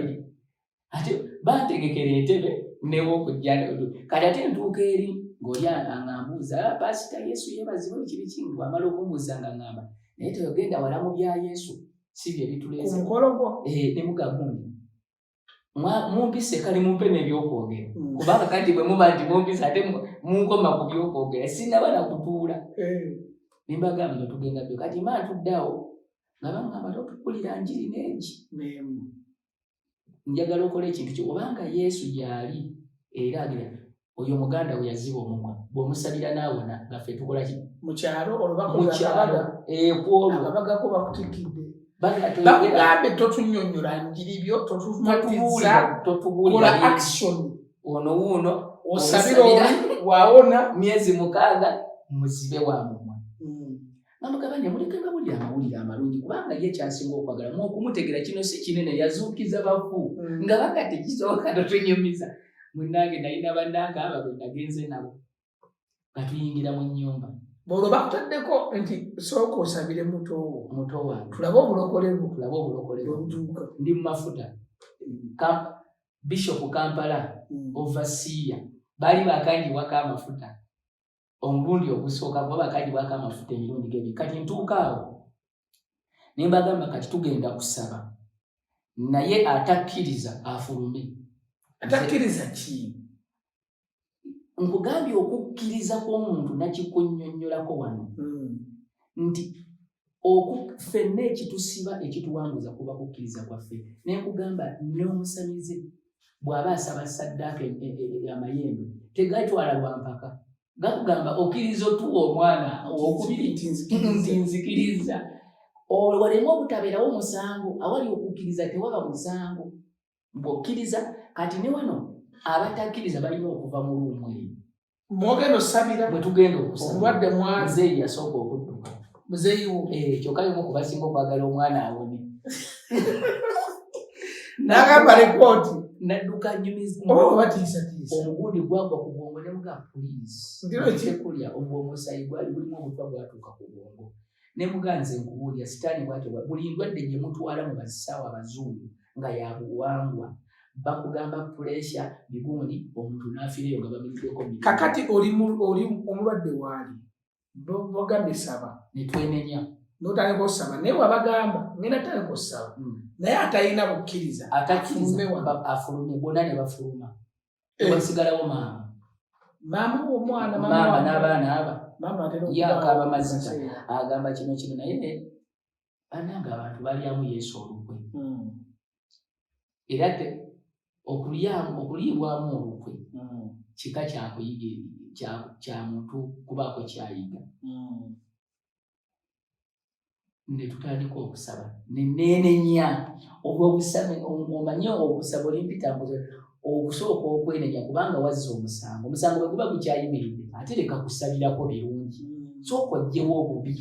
ate bategekera entebe newo kujjana kati ate ntuuka eri ng'oli aŋŋambuuza pasita Yesu yeebazibwe kiri kingi amala okumbuuza nga ŋŋamba naye toyogenda wala mu bya Yesu si bye bituleese ku mukolo gwo ne mugagundi mumpise kali mumpe n'ebyokwogera kubanga kati bwe muba nti mumpise ate munkoma ku byokwogera sinaba nakutuula ne mbagamba tugenda byo kati mantuddawo nga baŋŋamba totukulira njiri n'egi njagala okola ekintu kyo obanga Yesu gyali era agira oyo muganda we yaziba omumwa bw'omusabira naawona nga ffe tukola ki mu kyalo mukyalo kwolwo abagako bakutikkidde bakugambe totunnyonnyola njiri byo totubuulira action ono wuuno osabira oli waawona myezi 6 muzibe wa mumwa namugabanya muleke mbabulira amawulire amalungi kubanga ye kyasinga okwagala mu okumutegera kino si kinene yazuukiza bafu nga bagate kisoboka totunyumiza munange nalina bannange aba bwe nagenze nabo nga tuyingira mu nnyumba bolo bakutaddeko nti sooka osabire muto wange tulabe obulokole obutuuka ndi mu mafuta Bishop Kampala overseer bali bakanjiwako amafuta omulundi ogusooka kuba bakanjiwako amafuta emirundi gebi kati ntuukaawo ne mbagamba kati tugenda kusaba naye atakkiriza afulume atakkiriza ki nkugambye okukkiriza kw'omuntu nakikunnyonnyolako wano nti ffenna ekitusiba ekituwanguza kuba kukkiriza kwaffe ne nkugamba n'omusamize bw'aba asaba saddaaka amayembe tegatwala lwampaka gakugamba okkiriza otuwa omwana owokubiri nti nzikiriza walemu obutabeerawo musango awali okukkiriza tewaba musango bw'okkiriza kati ne wano abatakkiriza balina okuva mu luumu eyo mwogenda osabira bwe tugenda okusaba omulwadde mwana muzeeyi yasooka okudduka muzeeyi wo kyokka yomu kubasinga okwagala omwana awone n'agamba lekooti nadduka nyumiza oba batiisatiisa omugundi gwagwa ku bwongo ne muga puliisi kulya ogwo omusaayi gwali gulimu obutwa gwatuuka ku bwongo ne muganze nkubuulira sitaani bw'atyo buli ndwadde gye mutwala mu basaawa abazungu nga ya buwangwa bakugamba puresha biguuni omuntu n'afiireyo nga bamuliddeko kakati oli omulwadde waali bagambye saba ne twenenya n'otandika osaba naye wabagamba ngenda tandika osaba naye atalina bukkiriza afulume bonna ne bafuluma wasigalawo maama omwana maama n'abaana aba yakaaba mazita agamba kino naye bananga abantu balyamu Yesu olukwe era okuliibwamu olukwe kika kyakuyiga kya muntu kubaako kyayiga ne tutandika okusaba nenenya olw'obusaba omanye okusaba olimpitambuza okusooka okwenenya kubanga wazza omusango bwe guba gukyayimiridde ate leka kusabirako birungi sooka oggyewo obubi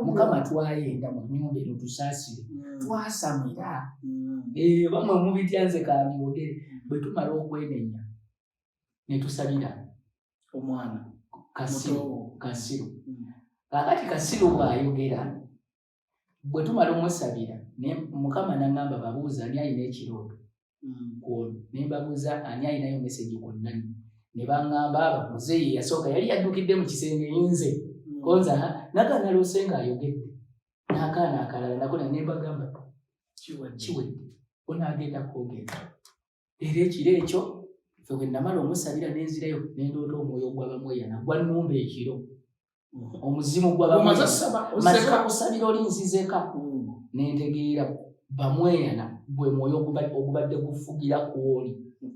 mukama twayenda mu nnyumba eno tusaasire twasamira bamwe mubityanze kabyogere bwe tumala okwenenya ne tusabira omwana Kasiru kakati Kasiru bw'ayogera bwe tumala omusabira mukama n'angamba babuuza ani alina ekirooto kw'ono ne mbabuuza ani alinayo meseji ku nnani ne baŋŋamba muzeeyi yasooka yali yaddukidde mu kisenge yinze konza nakaana loose ng'ayogedde n'akaana akalala nako ne mbagamba kiwedde onaagenda kwogera era ekiro ekyo fe bwe namala omusabira n'enzirayo ne ndoota omwoyo gw'abamweyana gwa nnumba ekiro omuzimu gw'abamaze okusabira olinzizeka n'entegeera bamweyana gwe mwoyo ogubadde gufugira ku oli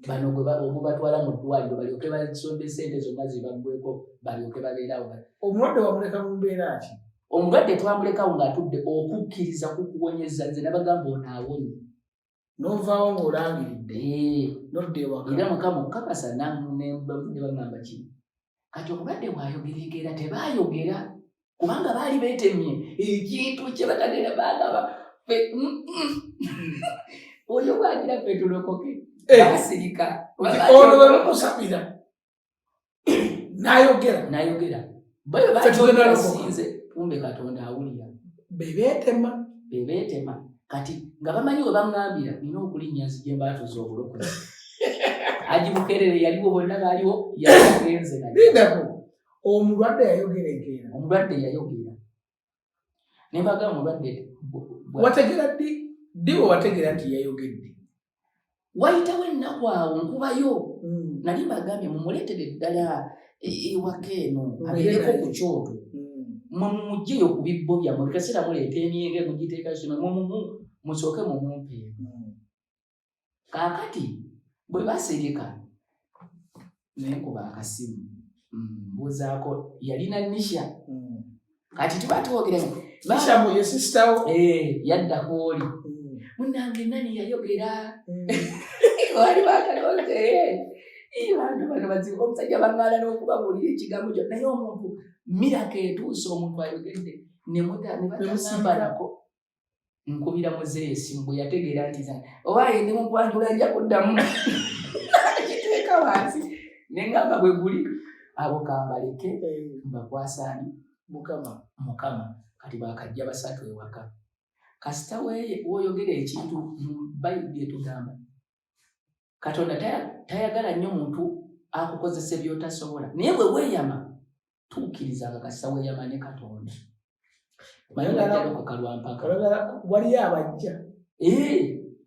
bano ogubatwala mu ddwaliro balyoke basonde sente zonna zibaggweko balyoke babeerawo omulwadde wamuleka mu mbeera ki omulwadde twamulekawo ng'atudde okukkiriza kukuwonyeza nze nabagamba onaawonye novaawo ng'olangiridde nodda ewaka era mukama okukakasa ne bagamba kino kati omulwadde bw'ayogerengera tebaayogera kubanga baali beetemye ekintu kye batagenda bagaba oyo bwagira ffe tulokoke basirika ono webakusabira n'ayogera bayo basinze kumbe Katonda awulira bebeetema kati nga bamanyi we baŋŋambira nina okulinnya nzije mbaatuza obulokozi Haji Bukerere yaliwo bonna baaliwo yagenze naye omulwadde yayogera nembaga omulwadde wategera ddi wategera nti yayogedde wayitawo ennaku awo nkubayo nali mbagambye mumuleetere ddala ewaka eno abeereko ku kyoto mumuggyeyo ku bibbo byammwe bikaseera muleeta emyenge mugiteeka kino musooke mumumpeemu kaakati bwe basirika nenkuba akasimu mbuuzaako yalina Nisha kati tuba twogera Nisha mu ye sistawo yaddako oli munnange nani yayogera wali bakalonze bantu bano bazibu omusajja baŋŋaala n'okubabuulira ekigambo kyo naye omuntu mirako etuuse omuntu ayogedde ne batagamba nako nkubira muzeeyi esimu bwe yategeera nti owaaye ndi mukwanjula nja kuddamu kiteeka wansi ne ngamba bwe guli abo kambaleke mbakwasaani mukama kati bakajja basatu ewaka kasita woyogera ekintu bayibuli etugamba Katonda tayagala nnyo muntu akukozesa by'otasobola naye bwe weeyama tuukirizanga kasita weeyama ne Katonda waliyo abajja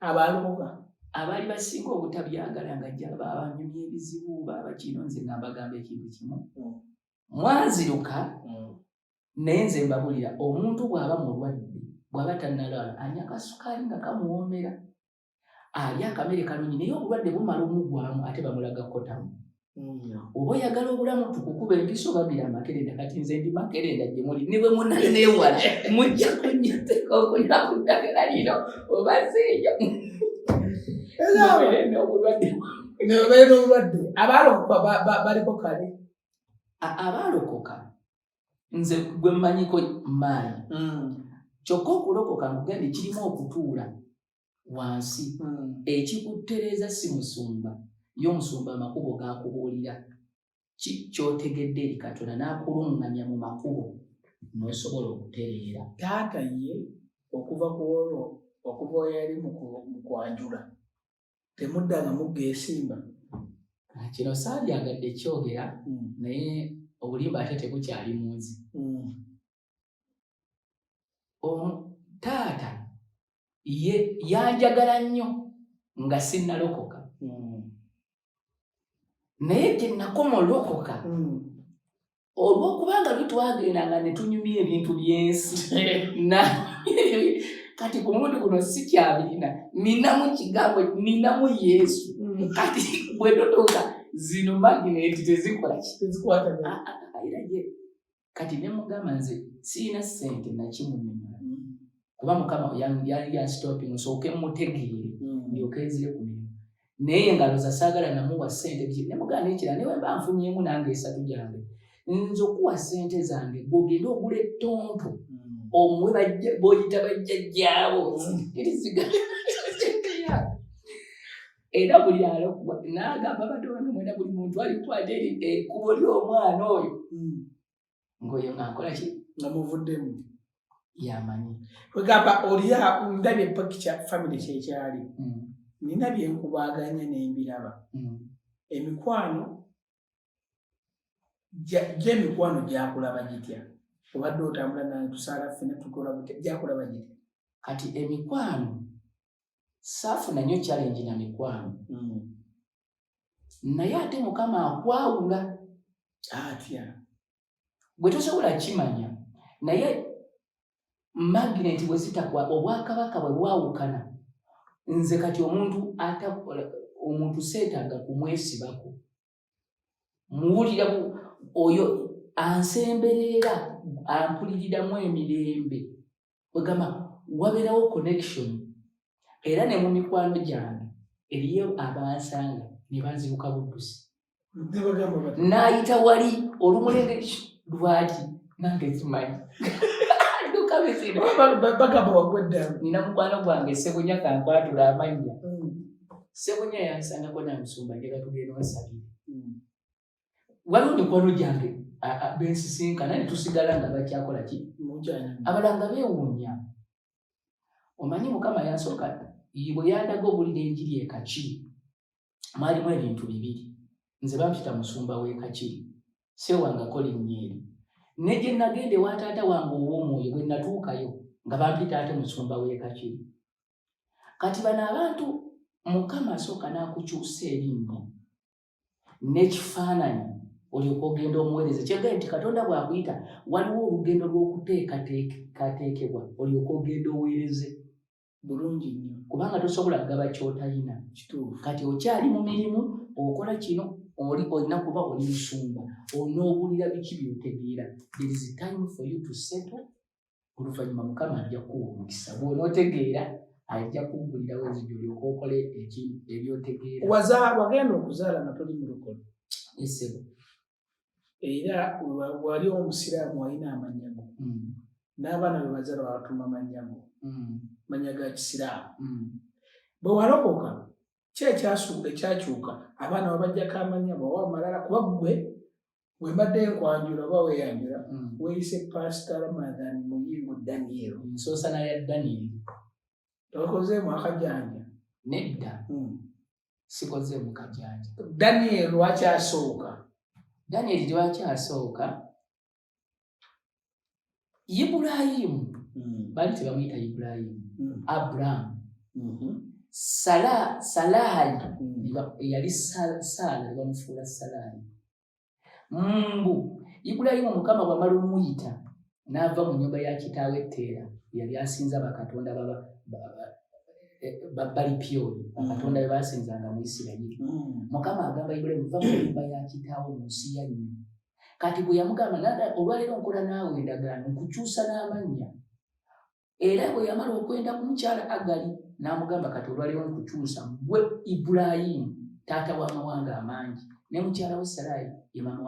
abalokoka abaali basinga obutabyagala nga jja babanyumya ebizibu babakino nze nga mbagamba ekintu kimu mwanziruka naye nze mbabulira omuntu bw'aba mulwadde bw'aba tannalwala anywa akasukaali nga kamuwoomera alya akamere kalungi naye obulwadde bumala omugwamu ate bamulaga kotamu oba oyagala obulamu tukukuba empiso babira amakerenda kati nze ndi makerenda gye muli ne bwe munaneewala mujja kunyateka okunywa ku ddagala lino oba zeeyo obulwadde abalokoka baliko kale abalokoka nze gwe mmanyiko maanyi kyokka okulokoka mugende kirimu okutuula wansi ekikuttereeza si musumba yo musumba amakubo g'akubuulira kyotegedde eri Katonda n'akuluŋŋamya mu makubo n'osobola okutereera. Taata ye okuva ku olwo okuva yali mu kwanjula temuddaga muggeesimba. Kino saabyagadde kyogera naye obulimba ate tebukyali munzi. Taata ye yanjagala nnyo nga sinnalokoka. Naye gye nakoma olokoka olw'okubanga lwetwagendanga ne tunyumya ebintu by'ensi kati ku mulundi guno sikyabirina, ninamu kigambo, ninamu Yesu. Kati bwe ndodoka zino magineti tezikola kati ne mugamba nze siina ssente nakimunyonyola kuba Mukama yali yanstoping nsooke mutegeere ndyoke nzire ku mirimu. Naye engalo za saagala namuwa ssente ne mugamba n'ekirala newe mba nfunyeemu nange 3 gyange nze okuwa ssente zange gwogende ogula ettonto omuwe b'oyita bajjajjaabo era buli alokuba n'agamba bato bange mwena buli muntu alikwata ekkubo ly'omwana oyo ng'oyo ng'akola ki nga muvuddemu yamanyi. Wegamba olya ndabye pakica family kyekyali nina byenkubaganya n'embiraba emikwano gy'emikwano gyakulaba gitya? Obadde otambula nange tusaala ffena tukola butya gyakulaba gitya? Kati emikwano saafuna nnyo challenge na mikwano naye ate Mukama akwawula atya bwe tosobola kimanya. Naye magineti bwe zitakwa obwakabaka bwe bwawukana nze kati omuntu seetaaga kumwesibako muwulira oyo ansemberera ampuliriramu emirembe. Wegamba wabeerawo connection era ne mu mikwano gyange eriyo abansanga ne banzibuka buddusi n'ayita wali olumulenge lwaki nange zimanyi bagamba wagweddamu. Nina mukwano gwange Ssebunya kankwatula amannya. Ssebunya yansangako namusumba njagala tugenda onsabire. Waliwo mikwano gyange bensisinkana ne tusigala nga bakyakola ki abalanga beewuunya. Omanyi Mukama yansooka bwe yandaga obulira enjiri e Kakiri mwalimu ebintu 2. Nze bampita musumba w'e Kakiri sewangako linnya eri ne gye nagenda ewa taata wange ow'omwoyo bwe natuukayo nga bampita ate musumba w'e Kakiri. Kati bano abantu Mukama asooka n'akukyusa erinnya n'ekifaananyi olyoka ogenda omuweereza. Kyegambye nti Katonda bw'akuyita waliwo olugendo lw'okuteekateekebwa olyoka ogenda oweereze bulungi nnyo kubanga tosobola kugaba ky'otalina. Kati okyali mu mirimu okola kino olina kuba oli musumba onoobulira biki by'otegeera. There is a time for you to settle. Oluvannyuma Mukama ajja kuwa omukisa bw'onootegeera ajja kuggulirawo enzigi olyoka okole ebyotegeera. Wagenda okuzaala nga toli mulokole? Esebo. Era wali omusiraamu walina amannya go n'abaana be bazaala babatuma mannya go mannya ga kisiraamu. Bwe walokoka ki ekyakyuka abaana babajjako amannya bawa amalala kuba ggwe bwe mbadde nkwanjula oba weeyanjula weeyise Pastor Ramadhan Muyingo Daniel nsoosana ya Daniel. Tokozeemu akajanja? Nedda sikozeemu kajanja. Daniel lwakyasooka? Daniel lwakyasooka Ibulayimu bali tebamuyita Ibulayimu Abraham Salayi yali Saala bamufuula Salayi Ibulayimu Mukama bw'amala omuyita n'ava mu nnyumba ya kitaawe Teera yali asinza bakatonda bali pyoli bakatonda be baasinzanga mu Isirayiri. Mukama agamba Ibulayimu va mu nnyumba ya kitaawo mu nsi ya nnyo. Kati bwe yamugamba olwaleero nkola naawe endagaano nkukyusa n'amannya. Era bwe yamala okwenda ku mukyala Agali n'amugamba kati olwaleero nkukyusa gwe Ibulayimu taata w'amawanga amangi ne mukyala we Sarayi ye maama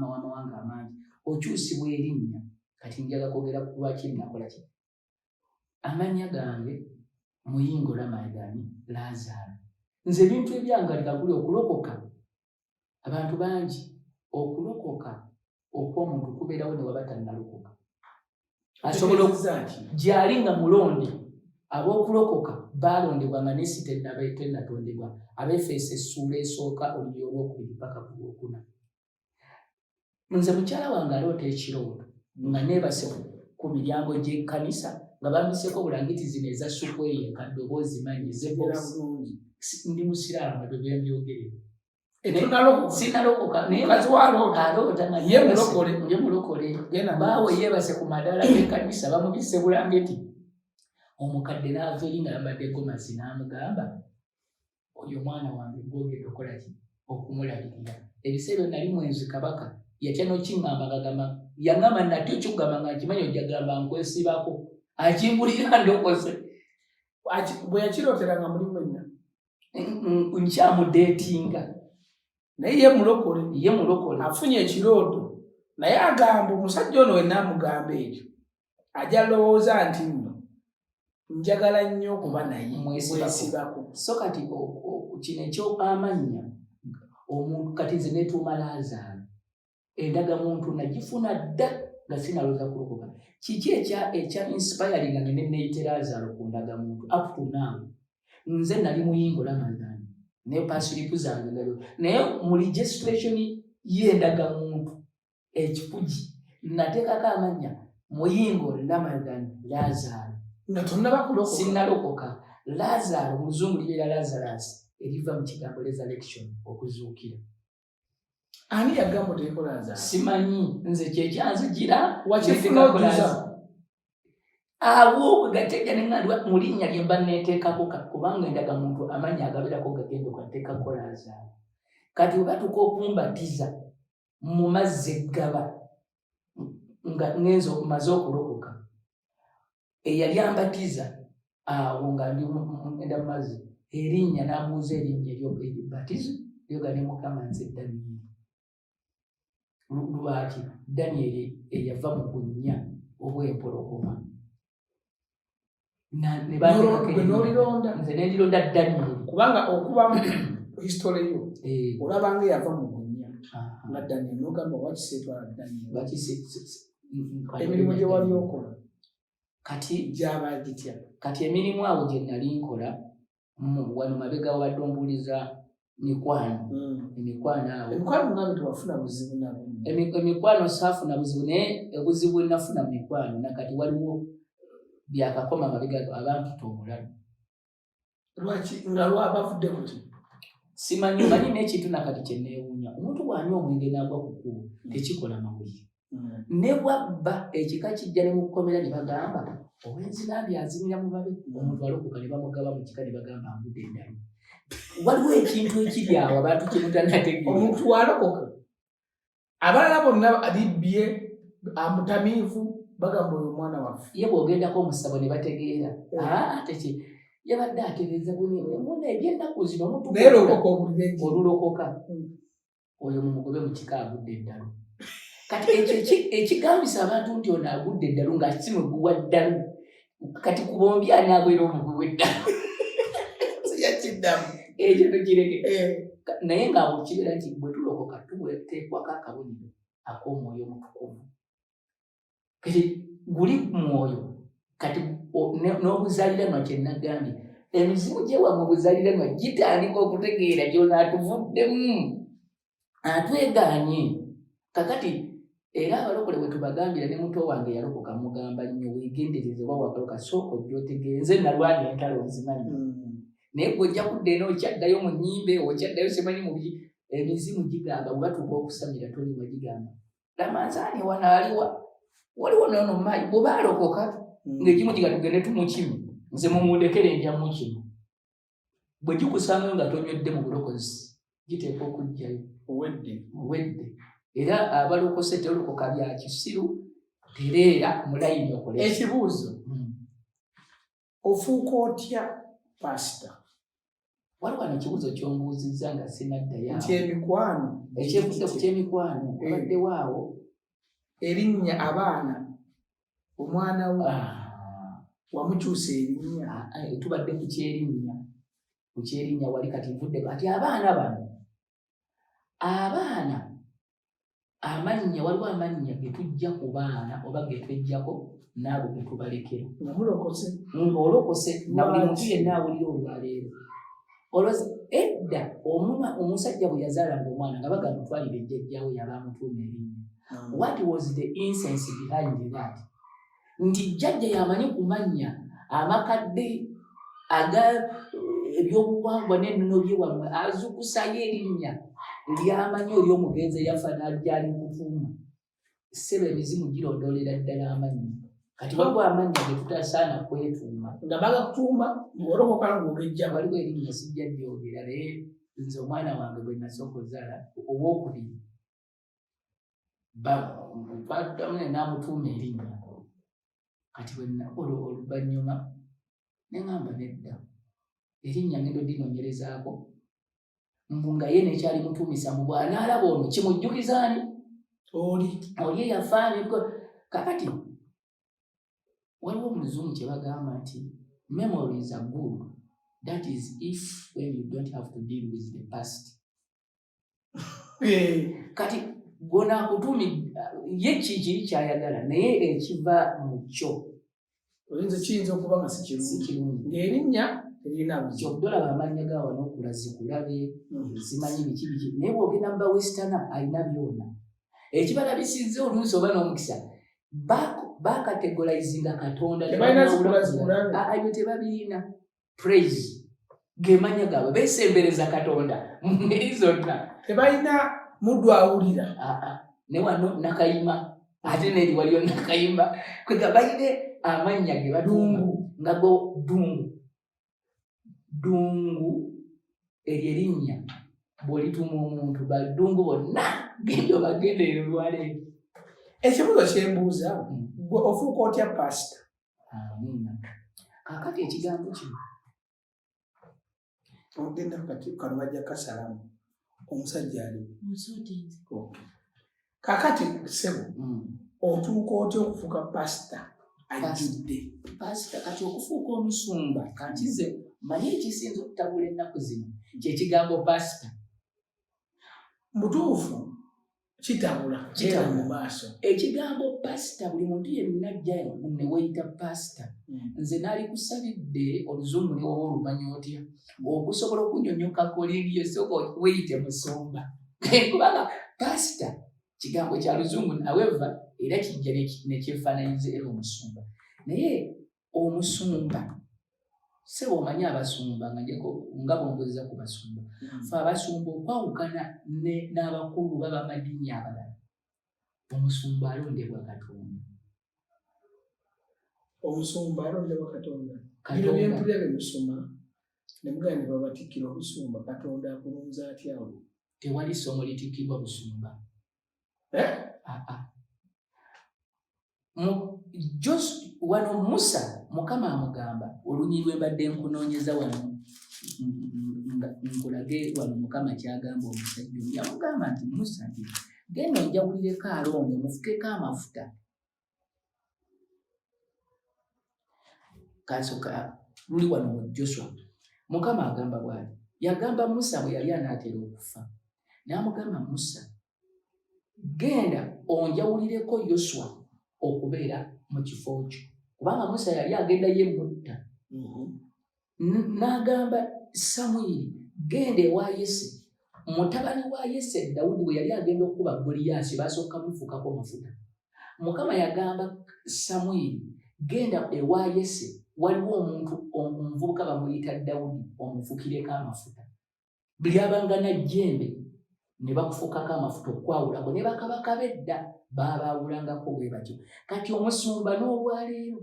w'amawanga amangi. Okyusibwa erinnya kati njaga kwogera ku lwaki nakola ki. Amannya gange Muyingo Ramadhan Lazaro. Nze ebintu ebyangalira guli okulokoka. Abantu bangi okulokoka okw'omuntu kubeerawo ne waba tannalokoka. asobola gyali nga mulonde ab'okulokoka baalondebwa nga n'ensi tennatondebwa Abefeso essuula esooka olugero olwokubiri paka ku lwokuna. Nze mukyala wange aloota ekirooto nga neebase ku miryango gy'ekkanisa nga bambiseko bulangiti zino eza supweyi enkadde oba ozimanyi ez'eboozi. Ndi musiraamu ebyo byembyogere. Sinalokoka naye aloota nga ye mulokole baawe yeebase ku madaala g'ekkanisa bamubise bulangiti. Omukadde n'ava eri ng'ayambadde gomasi n'amugamba oyo mwana wange gwogenda okola ki okumulabirira. Ebiseera nali mwenzi kabaka yatya n'okiŋŋamba ngagamba yaŋŋamba nate okikugamba nga nkimanyi ojja gamba nkwesibako akimbulira ndokoze. Bwe yakirootera nga muli mwenna nkyamudeetinga naye ye mulokole afunye ekirooto naye agamba omusajja ono we naamugamba ekyo ajja lowooza nti nno njagala nnyo okuba naye mwesibako. So kati kino ekyoamannya omuntu kati nze netuuma Laazaalo endagamuntu nagifuna dda nga sinalooza kulokoka. Kiki ekya inspiring nga neneeyite Laazaalo ku ndagamuntu up to now. Nze nali muyingo Ramadhan ne pasiripu zange ndabyo naye mu registration y'endagamuntu ekifugi nateekako amannya muyingo Ramadhan Laazaalo nga tonnaba kulokoka. Sinnalokoka. Laazaalo mu Luzungu libeera Lazarus eriva mu kigambo resurrection okuzuukira. Ani yagamba oteeko Laazaalo? Simanyi nze kyekyanzigira wakifuna ojuza awo gategya neŋŋandwa mu linnya lye mba neeteekako kubanga endagamuntu amannya agabirako gagenda okateekako Laazaalo. Kati we batuuka okumbatiza mu mazzi eggaba nga ngenza maze okulokoka eyali ambatiza awo nga ndi ngenda mu mazzi erinnya n'amuuza erinnya ery'obbatizo lyoga ne Mukama nze Danyeri. Lwaki Danyeri eyava mu bunnya obw'empologoma. Nze nendironda Danyeri kubanga okubamu history yo olabanga yava mu bunnya nga Danyeri n'ogamba wakiseetwala Danyeri emirimu gye wali okola kati gyaba gitya. Kati emirimu awo gye nali nkola wano mabega wabadde ombuuliza mikwano. Emikwano awo ngambe tewafuna buzibu nabo. Emikwano saafuna buzibu naye obuzibu bwe nafuna mu mikwano nakati waliwo byakakoma mabega abampita omulalu. Lwaki nga lwabavudde kuti simanyi manyi n'ekintu nakati kye neewuunya omuntu bw'anywa omwenge n'agwa ku kkubo tekikola mawulire. Ne bwabba ekika kijja ne mukomera ne bagamba ow'enzirambi azimira mu babe omuntu alokoka ne bamugaba mu kika ne bagamba ambudde endala. Waliwo ekintu ekiri awo abantu kye mutanategeera. Omuntu walokoka abalala bonna alibbye amutamiivu bagamba oyo omwana waffe. Ye bw'ogendako omusabo ne bategeera teki yabadde ategeeza muna eby'ennaku zino omuntu olulokoka oyo mumugobe mu kika agudde eddalu. Kati ekigambisa abantu nti ono agudde eddalu ng'akimugwa ddalu kati ku bombi ani agwera omugwi w'eddalu yakiddamu ekyo tukireke. Naye ng'awo kibeera nti bwe tulokoka tuteekwako akabonero ak'omwoyo omutukuvu. Kati guli mwoyo kati n'obuzaaliranwa kye nagambye emizimu gy'ewammwe obuzaaliranwa gitandika okutegeera gy'ono atuvuddemu atwegaanye. Kakati era abalokole bwe tubagambira ne muto wange yalokoka mugamba nnyo weegendereze oba wakaloka sooka ojja otegeere. Nze nalwana entalo nzimanyi naye gwe ojja kudda eno okyaddayo mu nnyimbe okyaddayo simanyi mu emizimu gigamba bwe batuuka okusamira toliwa gigamba Ramanzaani wano aliwa waliwo nono maayi bwe baalokoka ng'egimu giga tugende tumukime nze mumundekere endya mukime bwe gikusangayo nga tonywedde mu bulokozi giteekwa okujjayo owedde. Era abalokose teolokoka bya kisiru tereera mulayini okole ekibuuzo ofuuka otya pasita? Waliwo n'ekibuuzo ky'ombuuzizza nga sinaddayo nti emikwano ekyevudde ku ky'emikwano obaddewo awo erinnya abaana omwana we wamukyusa erinnya tubadde ku kyerinnya wali kati nvudde ati abaana amannya waliwo amannya ge tujja ku baana oba ge twejjako n'abo ge tubalekera ng'olokose na buli muntu yenna awulira olwaleero olwozi edda omusajja bwe yazaalanga omwana nga bagamba mutwalire jjajjaawe yaba amutuuma erinnya. What was the incense behind that? Nti jjajja yamanyi kumanya amakadde ebyobuwangwa n'ennono bye wammwe azukusayo erinnya lyamanyi oli omugenzi eyafa n'ajjali kutuuma. Ssebo emizimu girondoolera ddala amannya. Kati waliwo amannya ge tutasaana kwetuuma. Nga bagakutuuma ng'olokoka ng'ogejja. Waliwo erinnya sijja lyogera naye nze omwana wange gwe nasooka ozaala owookubiri twaddamu ne n'amutuuma erinnya. Kati oluvannyuma ne ŋŋamba nedda erinnya ngendo dinoonyerezaako mbu nga ye nekyali mutuumisa mu bw'anaalaba ono kimujjukiza ani? Oli eyafaanyi. Kakati waliwo omuzungu kye bagamba nti memories are good, that is if when you don't have to deal with the past. Kati gona kutuumi ye kiki kyayagala naye ekiva mu kyo kiyinza okuba nga si kirungi ng'erinnya erina kyokudolaba amannya gawa n'okulazikulabe simanyi biki naye bw'ogenda mu bawesitana alina byonna ekibalabisinze oluusi oba n'omukisa bakategorizinga Katonda ayo tebabirina praise gemanya gaabwe beesembereza Katonda mu ngeri zonna tebalina muddu awulira ne wano nakayima ate neri waliyo nakayimba kwega bayire amannya ge badungu nga go dungu erinnya bw'olituuma omuntu badungu bonna gendo bagenderera olwaleero. Ekibuzo kyembuuza gwe ofuuka otya pasita? Kaakati ekigambo kino ogenda kano bajja kasalamu omusajja ali kaakati ssebo otuuka otya okufuuka pasita ajjudde? Pasita kati okufuuka omusumba kati ze manyi ekisinza okutabula ennaku zino kyekigambo pasita. Mutuufu kitabula mu maaso ekigambo pasita buli muntu yenna ajja ne weyita pasita. Nze naali kusabidde oluzungu ne woba olumanyi otya okusobola okunnyonnyokako olibyo sooka weyite musumba kubanga pasita kigambo kya luzungu however era kijja ne kyefaananyiza era omusumba. Naye omusumba sebo omanyi abasumba nga bwongeza ku basumba fe abasumba okwawukana n'abakulu baba amadini abalala omusumba alondebwa Katonda. Omusumba alondebwa Katonda. Bino byempulira bye musoma ne mugamba ne babatikkira obusumba Katonda akulonza atya olwo? Tewali ssomo litikkirwa busumba. Wano Musa Mukama amugamba olunyirwe mbadde nkunoonyeza wano nkulage wano Mukama kyagamba omusajja oyo yamugamba nti Musa nti genda onjawulireko Alooni omufukeko amafuta. Kansoka luli wano mu Joshua Mukama agamba bw'ati yagamba Musa bwe yali anaatera okufa n'amugamba Musa genda onjawulireko Yoswa okubeera mu kifo kyo kubanga Musa yali agenda ye mutta. N'agamba Samwiri genda ewa Yese mutabani wa Yese Dawudi bwe yali agenda okuba Goliyaasi basooka mufukako amafuta. Mukama yagamba Samwiri genda ewa Yese waliwo omuntu omuvubuka bamuyita Dawudi omufukireko amafuta. Buli abanga najjembe ne bakufukako amafuta okwawulako ne bakabaka bedda babaawulangako bwe batyo. Kati omusumba n'olwaleero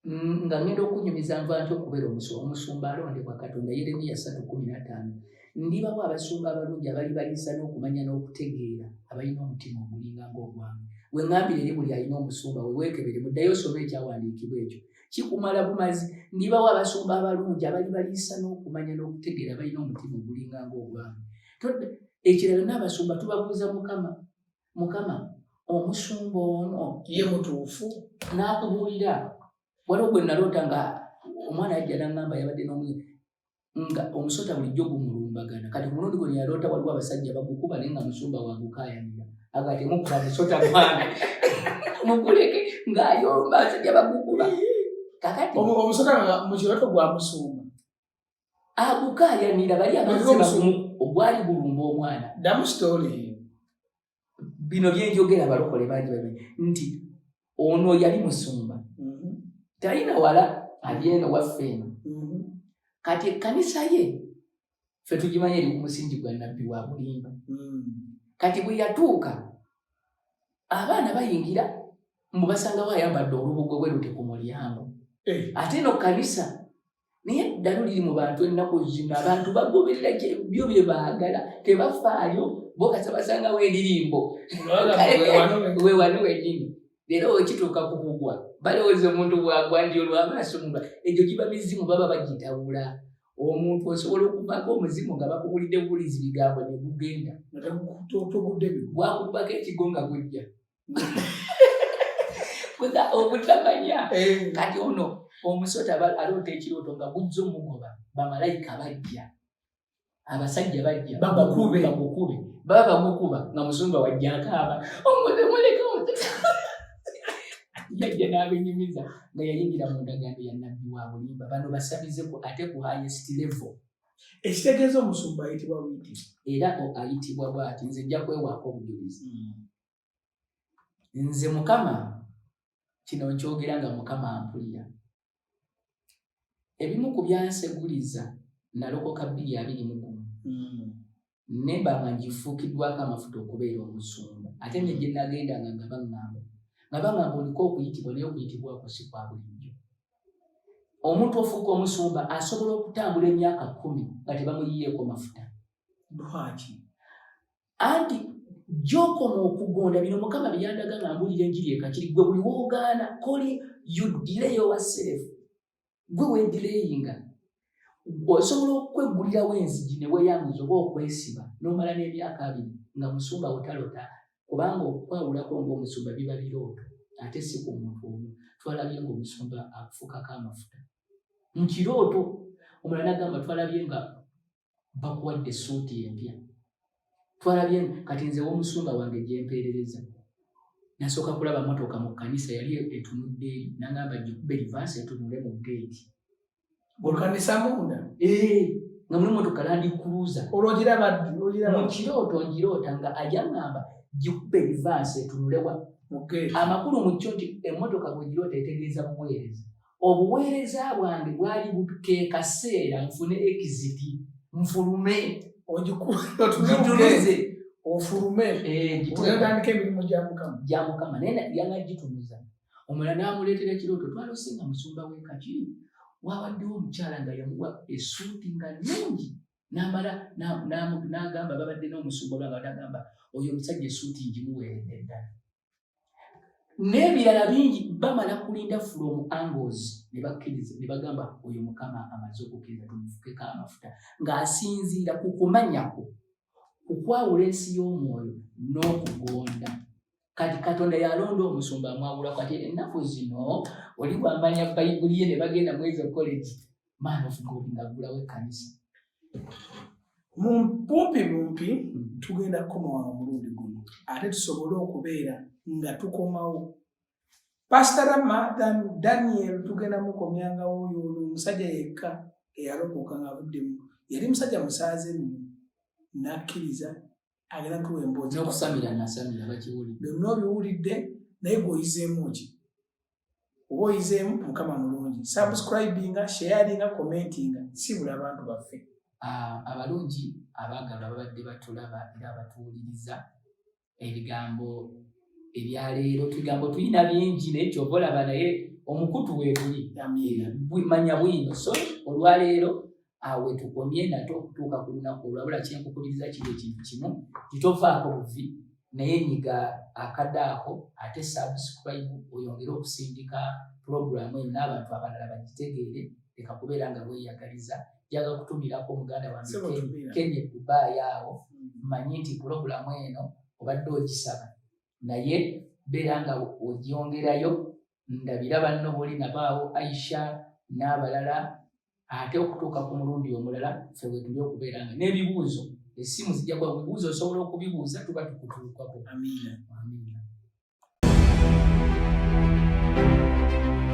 nga ngenda okunyumiza nva nti okubeera omusumba alondebwa Katonda. Yeremiya 3:15 ndibawo abasumba abalungi abali baliisa n'okumanya n'okutegeera abalina omutima ogulinga ng'ogwange. We ŋŋambire eri buli alina omusumba we weekebere muddayo osome ekyawandiikibwa ekyo kikumala bumazi. Ndibawo abasumba abalungi abali baliisa n'okumanya n'okutegeera abalina omutima ogulinga ng'ogwange. Ekirala n'abasumba tubabuuza Mukama omusumba ono ye mutuufu n'akubuulira. Waliwo gwe naloota nga omwana yajja n'aŋŋamba yabadde nga omusota bulijjo gumulumba kumbagana kati mulundi gwe yalota waliwo abasajja bagukuba naye nga musumba wagukayanira agati mukuba musota mwana muguleke ng'ayomba abasajja bagukuba kakati omusota mu kiroto gwa musumba agukayanira bali abazze ogwali gulumba omwana damu story bino byenjogera abalokole bangi babi nti ono yali musumba talina wala alyeno waffe eno kati ekkanisa ye ffe tugimanya eri ku musingi gwa nabbi wa bulimba kati bwe yatuuka abaana bayingira mubasangawo ayambadde olubugo bwe lute ku mulyango ate eno kkanisa naye ddalo liri mu bantu ennaku zino abantu bagoberera byo bye baagala tebafaayo bokasa basangawo endirimbo wewano wennyini leero wekituuka ku kugwa balowooza omuntu bwagwa ndi olw'amaaso muba egyo giba mizimu baba bagitawula omuntu osobola okuvaako omuzimu nga bakubulidde bubulizi bigambo ne gugenda bwakubako ekigo nga gujja obutamanya kati ono omusota aloota ekirooto nga gujja omugoba bamalayika bajja abasajja bajja bagukube baba bagukuba nga musumba wajja akaaba omuzemuleka yajja n'abenyumiza nga yayingira mu ndagano ya nabbi wa bulimba bano basabizeko ate ku highest level ekitegeeza omusumba ayitibwa bwiti era ayitibwa bwati nze nja kwewaako obujulizi nze mukama kino nkyogera nga mukama ampulira ebimu ku byanseguliza nalokoka 2:21 nemba nga ngifuukiddwako amafuta okubeera omusumba ate ne gye nagendanga nga baŋŋamba oliko okuyitibwa naye okuyitibwako si kwa bulijjo omuntu ofuuka omusumba asobola okutambula emyaka 10 nga tebamuyiyeeko mafuta lwaki anti gy'okoma okugonda bino mukama byandaga nga mbulira enjiri ekakiri gwe buli woogaana koli you delay yourself gwe weedireyinga osobola okweggulirawo enzigi ne weeyanguza oba okwesiba n'omala n'emyaka 2 nga musumba butalota kubanga okwawulako ng'omusumba biba birooto ate si ku muntu omu twalabye ng'omusumba akufukako amafuta mu kirooto omulala n'agamba twalabye nga bakuwadde essuuti empya twalabye kati nze w'omusumba wange gyempeerereza nasooka kulaba motoka mu kkanisa yali etunudde n'agamba gikube rivansi etunule mu geeti olkanisa munda nga muli motoka Land Cruiser olwogiraba mu kirooto ngiroota nga ajaŋŋamba gikube rivansi etunulewa amakulu mu kyo nti emmotoka bwe giroota etegeeza buweereza obuweereza bwange bwali buke kaseera nfune exiti nfulume ogitunuze ofulume ogitandika emirimu gya mukama naye yanagitunuza omulala n'amuleetera ekirooto twalosinga musumba w'ekaki wawaddewo omukyala nga yamuwa essuuti nga nnungi n'amala n'agamba babadde n'omusumba olwanga batagamba oyo omusajja essuuti ngimuweeredde ddala n'ebirala bingi bamala kulinda from angles ne bakkiriza ne bagamba oyo mukama amaze okukkiriza tumufukeko amafuta ng'asinziira ku kumanyako ku kwawula ensi y'omwoyo n'okugonda kati katonda yalonda omusumba amwawulako ati ennaku zino oli bwamanya bayibuli ye ne bagenda mu ezo college man of God ng'aggulawo ekkanisa mumpi tugenda kukomawo omulundi guno ate tusobole okubeera nga tukomawo Pastor Daniel tugenda mukomyangawo oyo omusajja yekka eyalokoka ng'avuddemu yali musajja musaaze nnyo n'akkiriza agenda tuwa emboozi n'okusamira nasamira bakiwulidde byonna obiwulidde naye gweoyizeemu ki oba oyizeemu mukama mulungi subscribinga sharinga commentinga sibula abantu baffe abalungi abaagalwa babadde batulaba era abatuwuliriza ebigambo ebyaleero tugambo tulina bingi naye kyova olaba naye omukutu weeguli manya bwino so olwaleero awe tukomye nato okutuuka ku lunaku olwabula kyenkukubiriza kiri ekintu kimu titovaako buvi naye nyiga akadde ako ate subscribe oyongere okusindika puroguramu eyo n'abantu abalala bagitegeere leka kubeera nga weeyagaliza jaga kutumirako omuganda wange Kenya Dubai awo mmanyi nti puroguramu eno obadde ogisaba naye beera nga ogyongerayo ndabira banno boli nabaawo Aisha n'abalala ate okutuuka ku mulundi omulala ffe bwe tuli okubeeranga n'ebibuuzo essimu zijja kwa bibuuzo osobola okubibuuza tuba tukutuukako. Amiina.